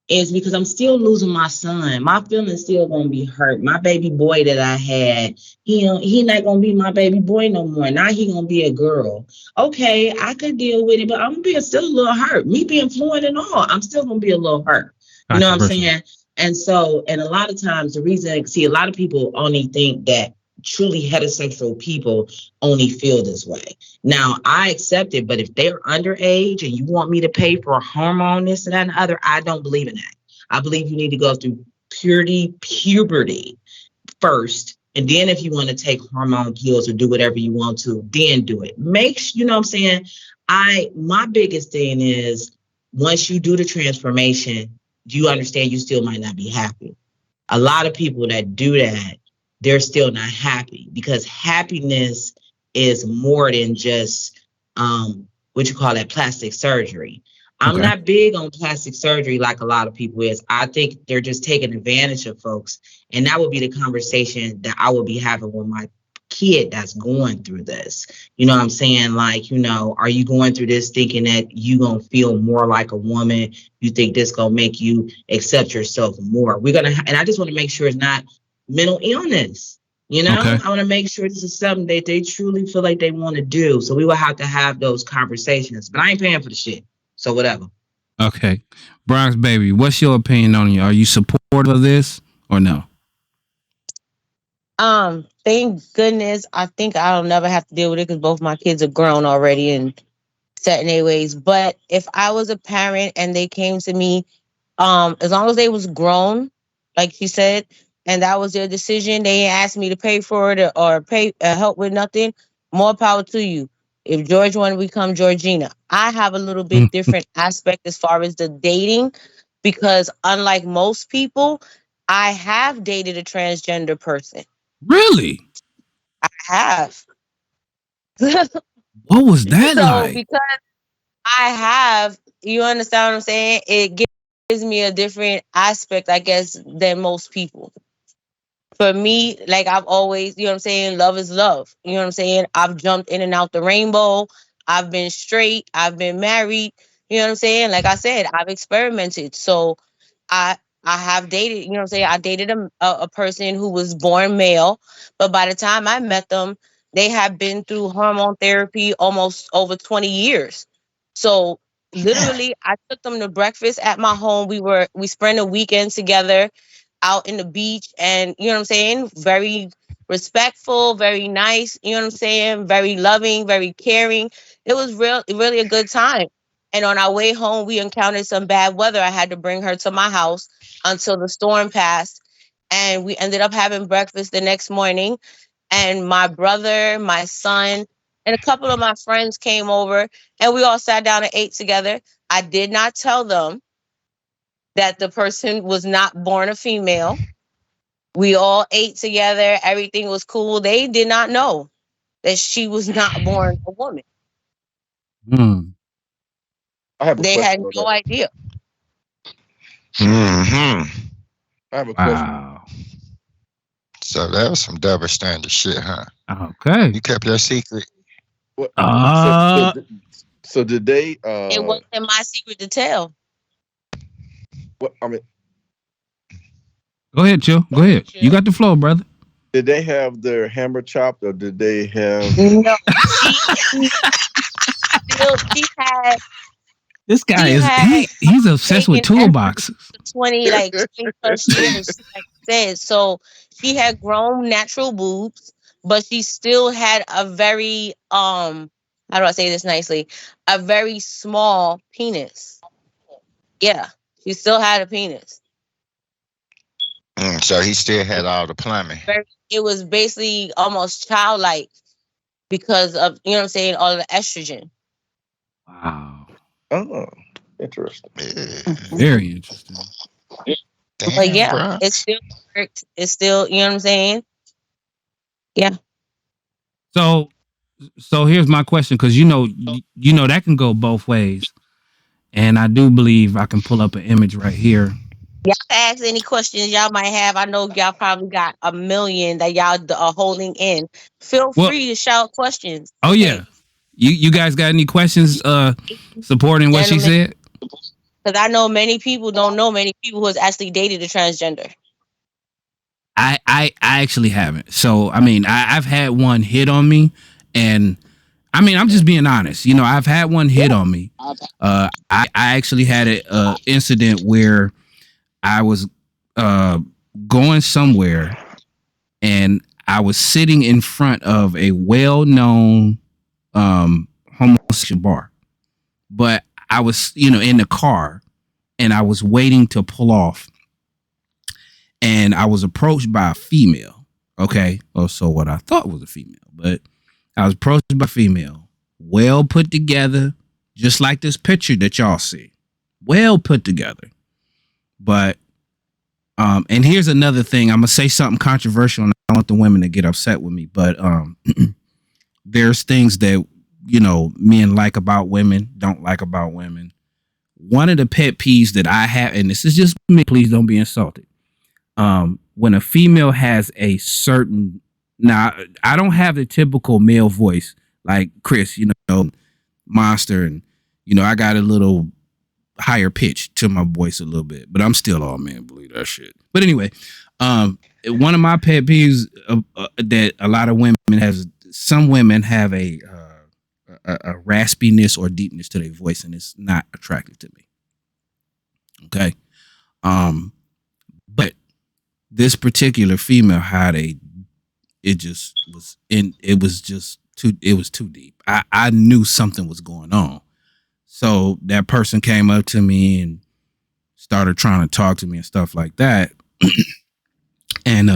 Is because I'm still losing my son. My feelings still gonna be hurt. My baby boy that I had, he not gonna be my baby boy no more. Now he gonna be a girl. Okay, I could deal with it, but I'm being still a little hurt. Me being fluent and all, I'm still gonna be a little hurt. You know what I'm saying? And so, and a lot of times the reason, see, a lot of people only think that truly heterosexual people only feel this way. Now, I accept it, but if they're underage and you want me to pay for a hormone, this and that and the other, I don't believe in that. I believe you need to go through puberty first. And then if you want to take hormone pills or do whatever you want to, then do it. You know what I'm saying? My biggest thing is once you do the transformation, you understand you still might not be happy. A lot of people that do that, they're still not happy because happiness is more than just what you call that, plastic surgery. I'm not big on plastic surgery like a lot of people is. I think they're just taking advantage of folks. And that would be the conversation that I would be having with my kid that's going through this. You know what I'm saying? Like, are you going through this thinking that you gonna feel more like a woman? You think this gonna make you accept yourself more? And I just want to make sure it's not mental illness. I want to make sure this is something that they truly feel like they want to do. So we will have to have those conversations. But I ain't paying for the shit. So whatever. Okay. Bronx baby, what's your opinion on it? Are you supportive of this or no? Thank goodness. I think I'll never have to deal with it because both my kids are grown already and set in their ways. But if I was a parent and they came to me, as long as they was grown, like she said, and that was their decision, they ain't asked me to pay for it or pay help with nothing. More power to you. If George wanted to become Georgina, I have a little bit different aspect as far as the dating, because unlike most people, I have dated a transgender person. Really? I have. What was that So like? because I have, you understand what I'm saying? It gives me a different aspect, I guess, than most people. For me, like I've always, you know what I'm saying? Love is love. You know what I'm saying? I've jumped in and out the rainbow. I've been straight. I've been married. You know what I'm saying? Like I said, I've experimented. So I I have dated, you know what I'm saying? I dated a person who was born male, but by the time I met them, they had been through hormone therapy almost over 20 years. So literally I took them to breakfast at my home. We spent a weekend together out in the beach, and you know what I'm saying? Very respectful, very nice, you know what I'm saying? Very loving, very caring. It was really a good time. And on our way home, we encountered some bad weather. I had to bring her to my house until the storm passed. And we ended up having breakfast the next morning. And my brother, my son, and a couple of my friends came over, and we all sat down and ate together. I did not tell them that the person was not born a female. We all ate together. Everything was cool. They did not know that she was not born a woman. I have a They had question on no that. idea. I have a question. Wow. So that was some double standard shit, huh? Okay. You kept your secret. What, Uh, so did they? It wasn't my secret to tell. What I mean, Go ahead, Chill. Go ahead. You got the flow, brother. did they have their hammer chopped, or did they have? No, she still she had This guy she is had he's obsessed with taken toolboxes. 20 plus years, like I said. So she had grown natural boobs, but she still had a very how do I say this nicely? A very small penis. Yeah. She still had a penis. So he still had all the plumbing. It was basically almost childlike because of, you know what I'm saying, all the estrogen. Wow. Oh, interesting. Very interesting. Damn, But yeah, bro. it still worked. It's still, you know what I'm saying? Yeah. So here's my question, because you know that can go both ways, and I do believe I can pull up an image right here. Y'all can ask any questions y'all might have. I know y'all probably got a million that y'all are holding in. Feel free to shout questions. Oh yeah, you guys got any questions supporting what she said? Because I know many people don't know many people who has actually dated a transgender. I actually haven't. So I mean, I've had one hit on me, and I mean, I'm just being honest. You know, I've had one hit on me. I actually had an incident where I was going somewhere, and I was sitting in front of a well-known homosexual bar, but I was, in the car, and I was waiting to pull off, and I was approached by a female. Okay, so what I thought was a female, but I was approached by a female, well put together, just like this picture that y'all see, well put together, but. And here's another thing. I'm gonna say something controversial, and I don't want the women to get upset with me. But there's things that, men like about women, don't like about women. One of the pet peeves that I have, and this is just me, please don't be insulted. When a female has a certain, now I don't have the typical male voice like Chris, Monster, and I got a little higher pitch to my voice a little bit, but I'm still all man, believe that shit. But anyway, one of my pet peeves that a lot of women has, some women have a raspiness or deepness to their voice, and it's not attractive to me. Okay, but this particular female had it was too deep. I knew something was going on. So that person came up to me and started trying to talk to me and stuff like that. And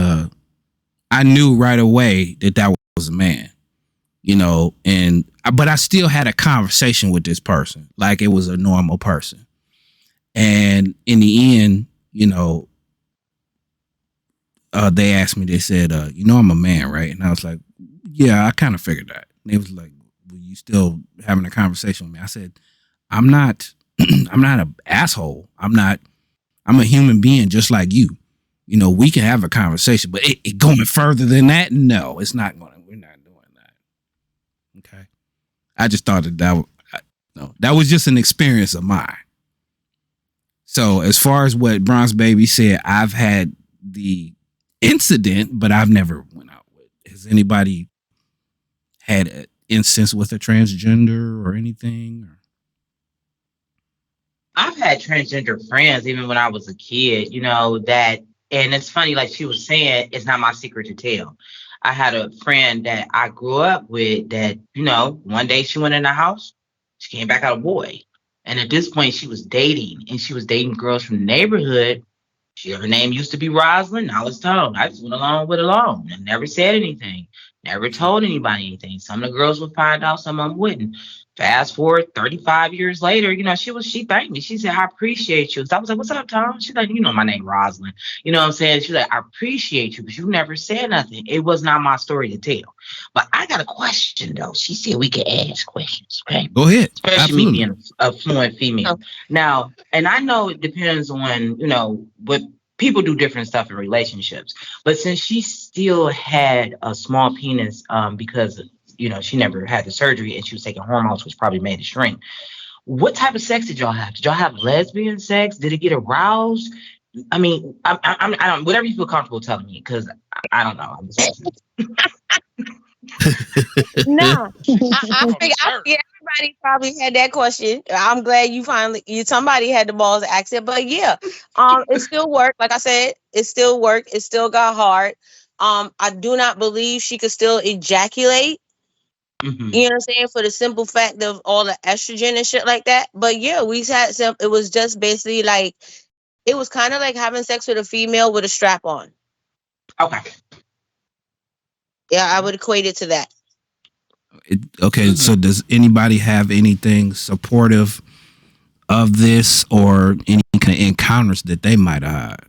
I knew right away that was a man, but I still had a conversation with this person like it was a normal person. And in the end, they asked me, they said, I'm a man, right? And I was like, yeah, I kind of figured that. And they was like, well, you still having a conversation with me? I said, I'm not an asshole. I'm a human being just like you. We can have a conversation, but it going further than that, no, it's not going. We're not doing that. Okay. I just thought that was just an experience of mine. So as far as what Bronze Baby said, I've had the incident, but I've never went out with. Has anybody had an instance with a transgender or anything? I've had transgender friends even when I was a kid, that, and it's funny, like she was saying, it's not my secret to tell. I had a friend that I grew up with that, one day she went in the house, she came back out a boy. And at this point she was dating, and she was dating girls from the neighborhood. Her name used to be Rosalind. Now it's Tone. I just went along with alone and never said anything. Never told anybody anything. Some of the girls would find out, some of them wouldn't. Fast forward 35 years later, she thanked me. She said, I appreciate you. So I was like, what's up, Tom? She's like, my name Rosalind. You know what I'm saying? She's like, I appreciate you, but you never said nothing. It was not my story to tell. But I got a question, though. She said we could ask questions, okay? Go ahead. Especially Absolutely. me being a fluent female. Now, and I know it depends on, what people do different stuff in relationships. But since she still had a small penis because she never had the surgery and she was taking hormones, which probably made it shrink. What type of sex did y'all have? Did y'all have lesbian sex? Did it get aroused? I mean, I don't. Whatever you feel comfortable telling me, because I don't know. No, I think everybody probably had that question. I'm glad somebody had the balls to ask it. But yeah, it still worked. Like I said, it still worked. It still got hard. I do not believe she could still ejaculate. Mm-hmm. You know what I'm saying? For the simple fact of all the estrogen and shit like that. But yeah, we had some. It was just basically like, it was kind of like having sex with a female with a strap on. Okay. Yeah, I would equate it to that. Okay, so does anybody have anything supportive of this or any kind of encounters that they might have had?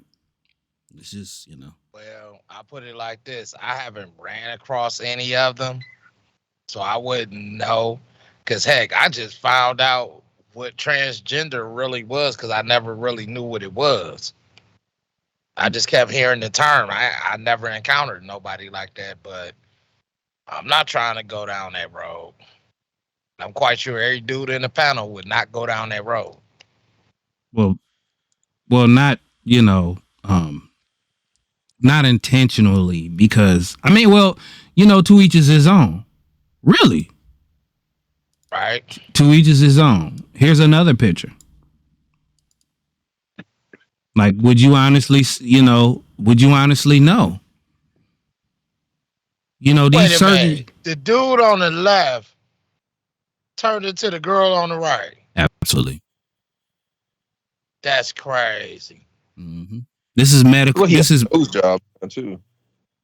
It's just, Well, I put it like this. I haven't ran across any of them, so I wouldn't know. Because, heck, I just found out what transgender really was because I never really knew what it was. I just kept hearing the term. I never encountered nobody like that, but I'm not trying to go down that road. I'm quite sure every dude in the panel would not go down that road. Well, not, not intentionally, because to each is his own. Really? Right. To each is his own. Here's another picture. Like, would you honestly know? These certain. The dude on the left turned into the girl on the right. Absolutely. That's crazy. Mm-hmm. This is medical. Well, this is a job too.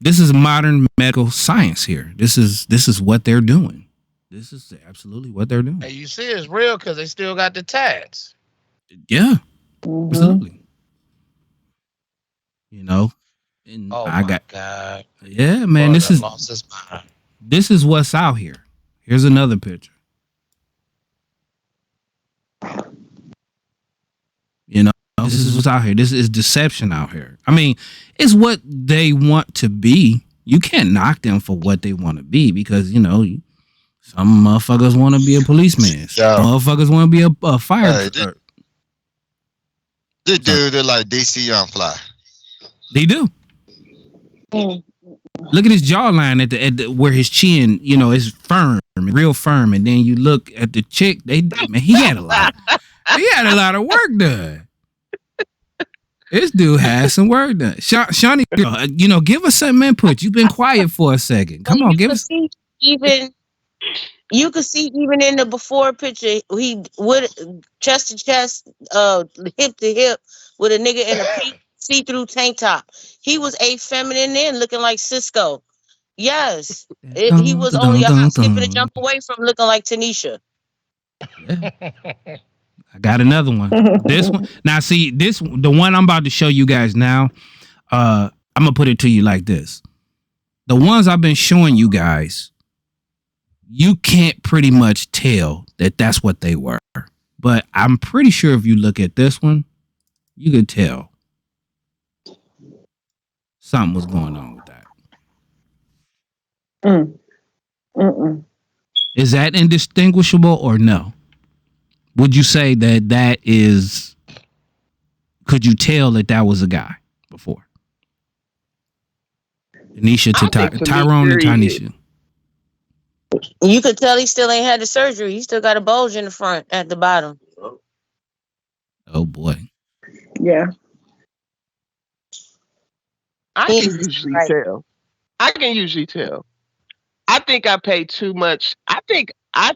This is modern medical science here. This is what they're doing. This is absolutely what they're doing. And you see it's real because they still got the tats. Yeah. Mm-hmm. Absolutely. And God. Yeah, man, Lord, this is what's out here. Here's another picture. You know, this is what's out here. This is deception out here. I mean, it's what they want to be. You can't knock them for what they want to be because, you know, some motherfuckers want to be a policeman. Some motherfuckers want to be a fire truck. This dude is like DC Young Fly. They do. Look at his jawline at the where his chin, you know, is firm, real firm, and then you look at the chick. He had a lot. He had a lot of work done. This dude had some work done. Shawnee, you know, give us some input. You've been quiet for a second. Come on, give us. You could see even in the before picture, he would chest to chest, hip to hip, with a nigga in a pink see-through tank top. He was a feminine then, looking like Cisco. Yes, he was only a hop, skip, and a jump away from looking like Tanisha. Yeah. I got another one. This one. Now, see, the one I'm about to show you guys now, I'm going to put it to you like this. The ones I've been showing you guys, you can't pretty much tell that that's what they were. But I'm pretty sure if you look at this one, you could tell something was going on with that. Is that indistinguishable or no? Would you say that is, could you tell that was a guy before? Tanisha to Tyrone and Tanisha. You could tell he still ain't had the surgery. He still got a bulge in the front at the bottom. Oh boy. Yeah. I can usually tell. I think I pay too much. I think I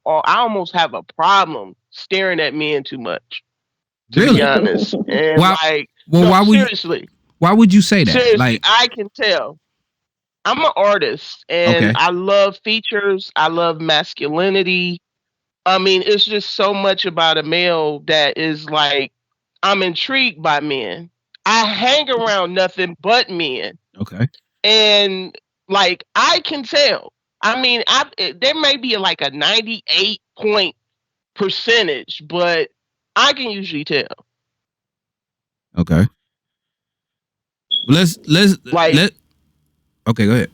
almost have a problem staring at men too much. To be honest. And why would you say that? Seriously, like, I can tell. I'm an artist and I love features. I love masculinity. I mean, it's just so much about a male that is like, I'm intrigued by men. I hang around nothing but men. Okay. And like, I can tell. I mean, there may be like a 98 point percentage, but I can usually tell. Okay. Okay, go ahead.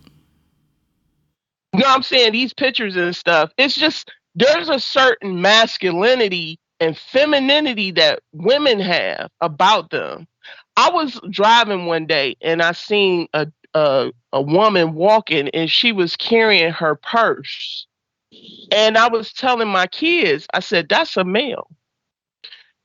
No, I'm saying these pictures and stuff, it's just, there's a certain masculinity and femininity that women have about them. I was driving one day and I seen a woman walking and she was carrying her purse. And I was telling my kids, I said, that's a male.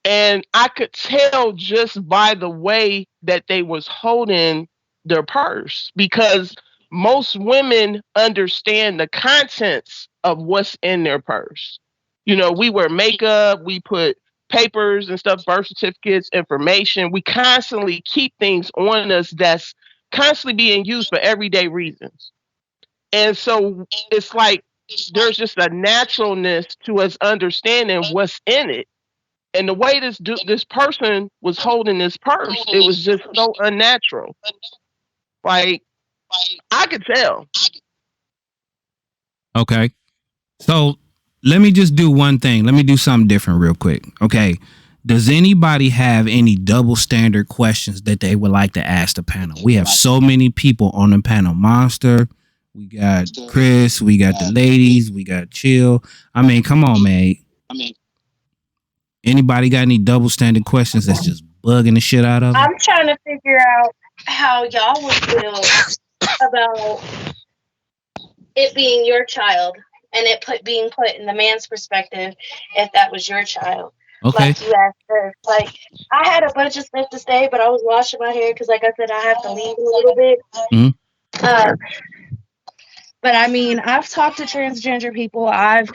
And I could tell just by the way that they was holding their purse, because most women understand the contents of what's in their purse. You know, we wear makeup, we put papers and stuff, birth certificates, information. We constantly keep things on us that's constantly being used for everyday reasons. And so it's like there's just a naturalness to us understanding what's in it. And the way this person was holding this purse, it was just so unnatural. Like, I could tell. Okay. So let me just do one thing. Let me do something different real quick. Okay. Does anybody have any double standard questions that they would like to ask the panel? We have so many people on the panel. Monster, we got Chris, we got the ladies, we got Chill. I mean, come on, man. Anybody got any double standard questions that's just bugging the shit out of them? I'm trying to figure out how y'all would feel about it being your child and it being put in the man's perspective if that was your child. Okay. Like you asked her. Like, I had a bunch of stuff to say, but I was washing my hair because, like I said, I have to leave in a little bit. Mm-hmm. But I mean, I've talked to transgender people. I've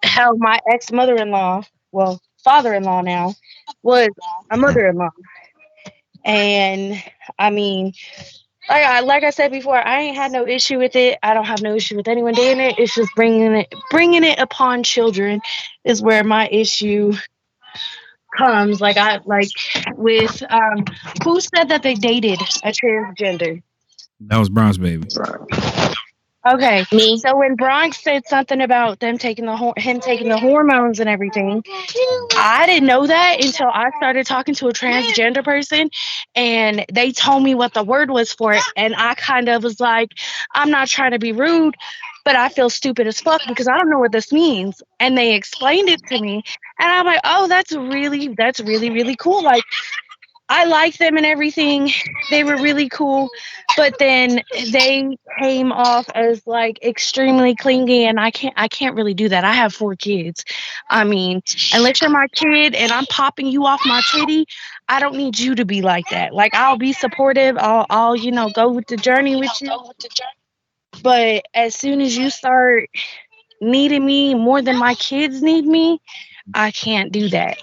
held my ex-mother-in-law, well, father-in-law now, was a mother-in-law. And I mean, like I said before, I ain't had no issue with it. I don't have no issue with anyone doing it. It's just bringing it upon children is where my issue comes. Like with who said that they dated a transgender? That was Bronze Baby. Okay, Me. so when Bronx said something about them taking him taking the hormones and everything, I didn't know that until I started talking to a transgender person, and they told me what the word was for it, and I kind of was like, I'm not trying to be rude, but I feel stupid as fuck because I don't know what this means, and they explained it to me, and I'm like, oh, that's really really cool. Like I liked them and everything. They were really cool, but then they came off as like extremely clingy, and I can't really do that. I have 4 kids. I mean, unless you're my kid and I'm popping you off my titty, I don't need you to be like that. Like I'll be supportive. I'll go with the journey with you. But as soon as you start needing me more than my kids need me, I can't do that.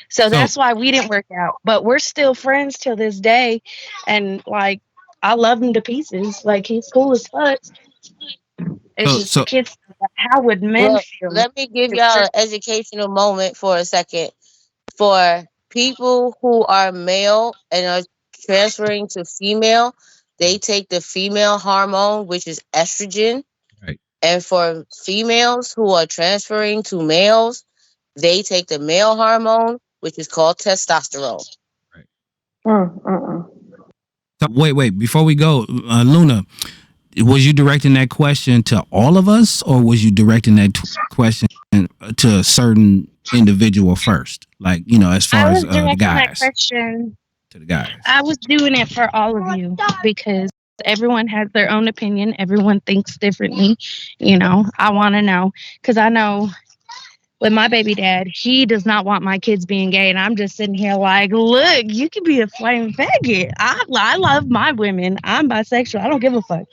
So So that's why we didn't work out. But we're still friends till this day. And like I love him to pieces. Like he's cool as fuck. It's so just the so kids. How would men Well, feel? let me give y'all an educational moment for a second. For people who are male and are transferring to female, they take the female hormone, which is estrogen. right. And for females who are transferring to males, they take the male hormone, which is called testosterone. Right. Mm-mm. So wait, before we go, Luna, was you directing that question to all of us, or was you directing that question to a certain individual first? Like, as I far as was the directing that guys, question. to the guys. I was doing it for all of you because everyone has their own opinion. Everyone thinks differently. I want to know because I know with my baby dad, he does not want my kids being gay. And I'm just sitting here like, look, you can be a flame faggot. I love my women. I'm bisexual. I don't give a fuck.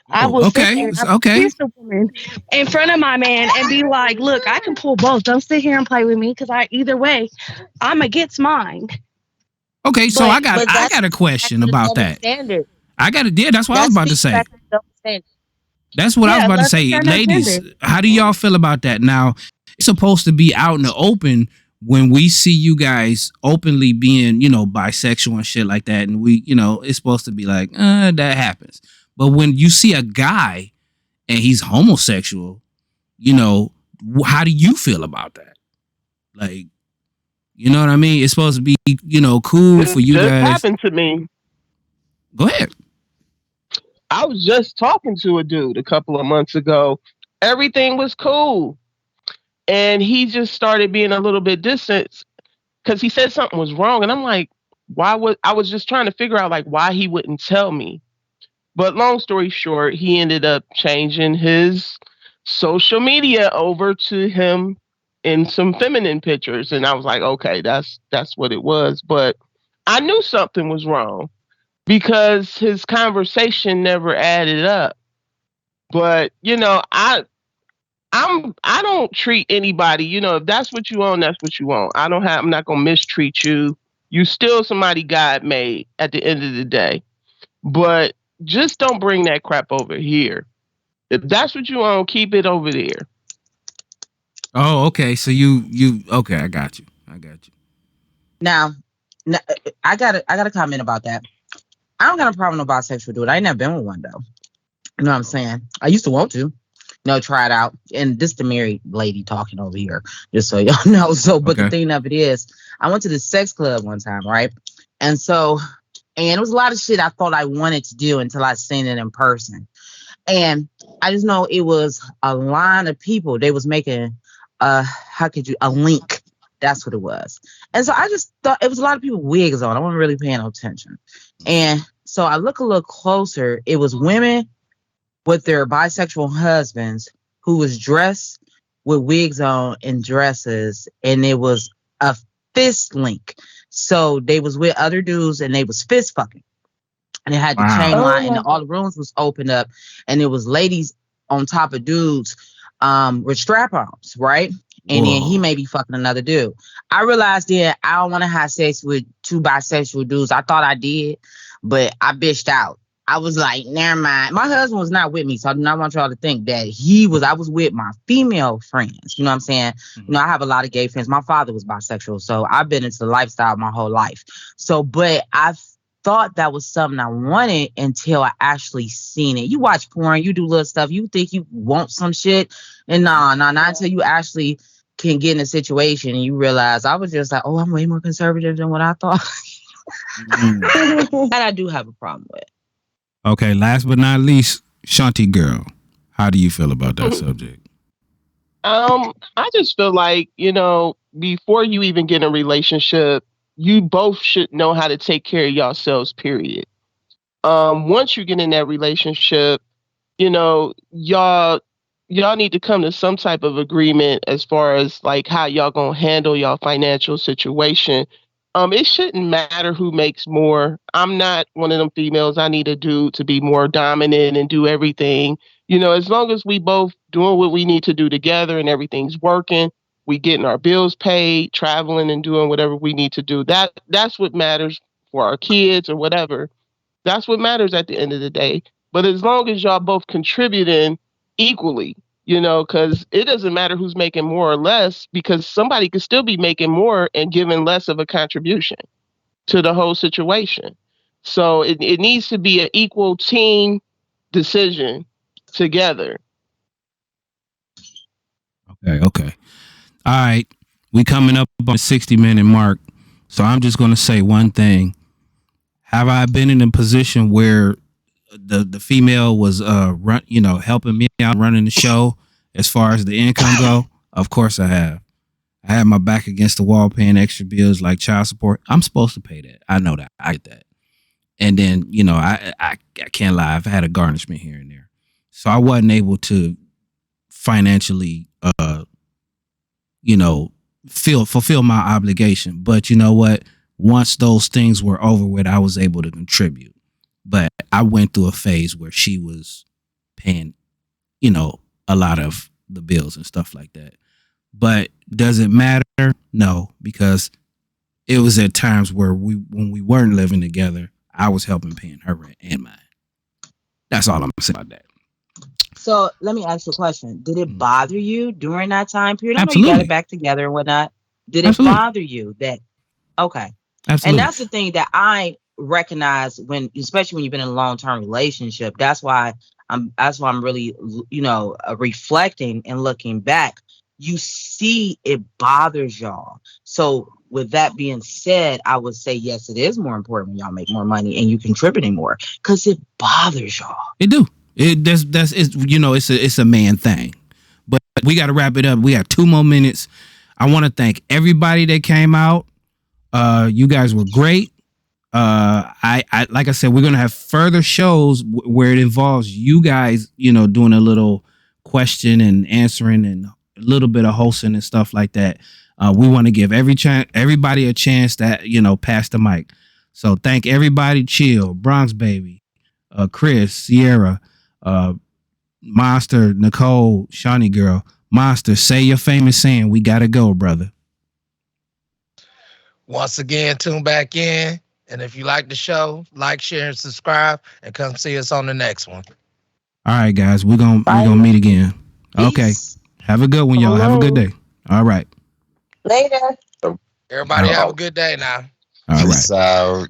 I Oh, will sit okay, there and I will okay. kiss a woman in front of my man and be like, look, I can pull both. Don't sit here and play with me because either way, I'm against mine. Okay, so But I that's got a back question to the about double that. standard. I got it. Yeah, that's what I was That about to speaks say. back to the double standard. That's what I was Yeah, about to love say. is Ladies, gender. how do y'all feel about that? Now, it's supposed to be out in the open when we see you guys openly being, bisexual and shit like that. And it's supposed to be like, that happens. But when you see a guy and he's homosexual, how do you feel about that? Like, you know what I mean? It's supposed to be, cool for This you just guys. happened to me. Go ahead. I was just talking to a dude a couple of months ago. Everything was cool. And he just started being a little bit distant because he said something was wrong. And I'm like, I was just trying to figure out like why he wouldn't tell me. But long story short, he ended up changing his social media over to him in some feminine pictures. And I was like, okay, that's what it was. But I knew something was wrong because his conversation never added up. But I don't treat anybody, if that's what you want, that's what you want. I'm not gonna mistreat you. You still somebody God made at the end of the day. But just don't bring that crap over here. If that's what you want, keep it over there. Oh, okay. So you okay, I got you. Now, I got a comment about that. I don't got a problem with no bisexual dude. I ain't never been with one though. You know what I'm saying? I used to want to. Try it out. And this the married lady talking over here, just so y'all know. So, but Okay. the thing of it is, I went to the sex club one time, right? And it was a lot of shit I thought I wanted to do until I seen it in person. And I just know it was a line of people. They was making a link. That's what it was. And so I just thought it was a lot of people with wigs on. I wasn't really paying no attention. And so I look a little closer. It was women with their bisexual husbands who was dressed with wigs on and dresses, and it was a fist link. So they was with other dudes and they was fist fucking. And they had the chain line and all the rooms was opened up, and it was ladies on top of dudes with strap-ons, right? And then he may be fucking another dude. I realized then I don't want to have sex with two bisexual dudes. I thought I did, but I bitched out. I was like, never mind. My husband was not with me, so I do not want y'all to think that I was with my female friends. You know what I'm saying? Mm-hmm. I have a lot of gay friends. My father was bisexual, so I've been into the lifestyle my whole life. So, but thought that was something I wanted until I actually seen it. You watch porn, you do little stuff, you think you want some shit, and not until you actually can get in a situation and you realize I was just like, oh, I'm way more conservative than what I thought. That I do have a problem with. Okay, last but not least, Shanti girl, how do you feel about that subject? I just feel like, before you even get in a relationship, you both should know how to take care of yourselves, period. Once you get in that relationship, y'all need to come to some type of agreement as far as like how y'all gonna handle y'all financial situation. It shouldn't matter who makes more. I'm not one of them females. I need a dude to be more dominant and do everything. As long as we both doing what we need to do together and everything's working, we getting our bills paid, traveling and doing whatever we need to do. That's what matters for our kids or whatever. That's what matters at the end of the day. But as long as y'all both contributing equally, because it doesn't matter who's making more or less, because somebody could still be making more and giving less of a contribution to the whole situation. So it needs to be an equal team decision together. Okay. All right. We coming up on the 60-minute mark. So I'm just going to say one thing. Have I been in a position where the female was helping me out running the show as far as the income go? Of course I have. I had my back against the wall paying extra bills like child support. I'm supposed to pay that. I know that. I get that. And then, I can't lie. I've had a garnishment here and there. So I wasn't able to financially fulfill my obligation. But you know what? Once those things were over with, I was able to contribute. But I went through a phase where she was paying, a lot of the bills and stuff like that. But does it matter? No, because it was at times where when we weren't living together, I was helping paying her rent and mine. That's all I'm saying about that. So let me ask you a question. Did it bother you during that time period? Absolutely. I know you got it back together and whatnot. Did it Absolutely. bother you that? Okay. Absolutely. And that's the thing that I recognize especially when you've been in a long-term relationship. That's why I'm really, reflecting and looking back. You see, it bothers y'all. So with that being said, I would say, yes, it is more important when y'all make more money and you contributing more because it bothers y'all. It do. It's a man thing. But we got to wrap it up. We got 2 more minutes. I want to thank everybody that came out. You guys were great. I like I said, we're gonna have further shows where it involves you guys, doing a little question and answering and a little bit of hosting and stuff like that. We want to give everybody a chance to pass the mic. So thank everybody. Chill, Bronx Baby, Chris, Sierra, Monster, Nicole, Shawnee Girl, Monster. Say your famous saying. We gotta go, brother. Once again, tune back in. And if you like the show, like, share, and subscribe, and come see us on the next one. All right, guys. We're gonna meet again. Peace. Okay. Have a good one, y'all. Have a good day. All right. Later. Everybody have a good day now. All right. Peace out.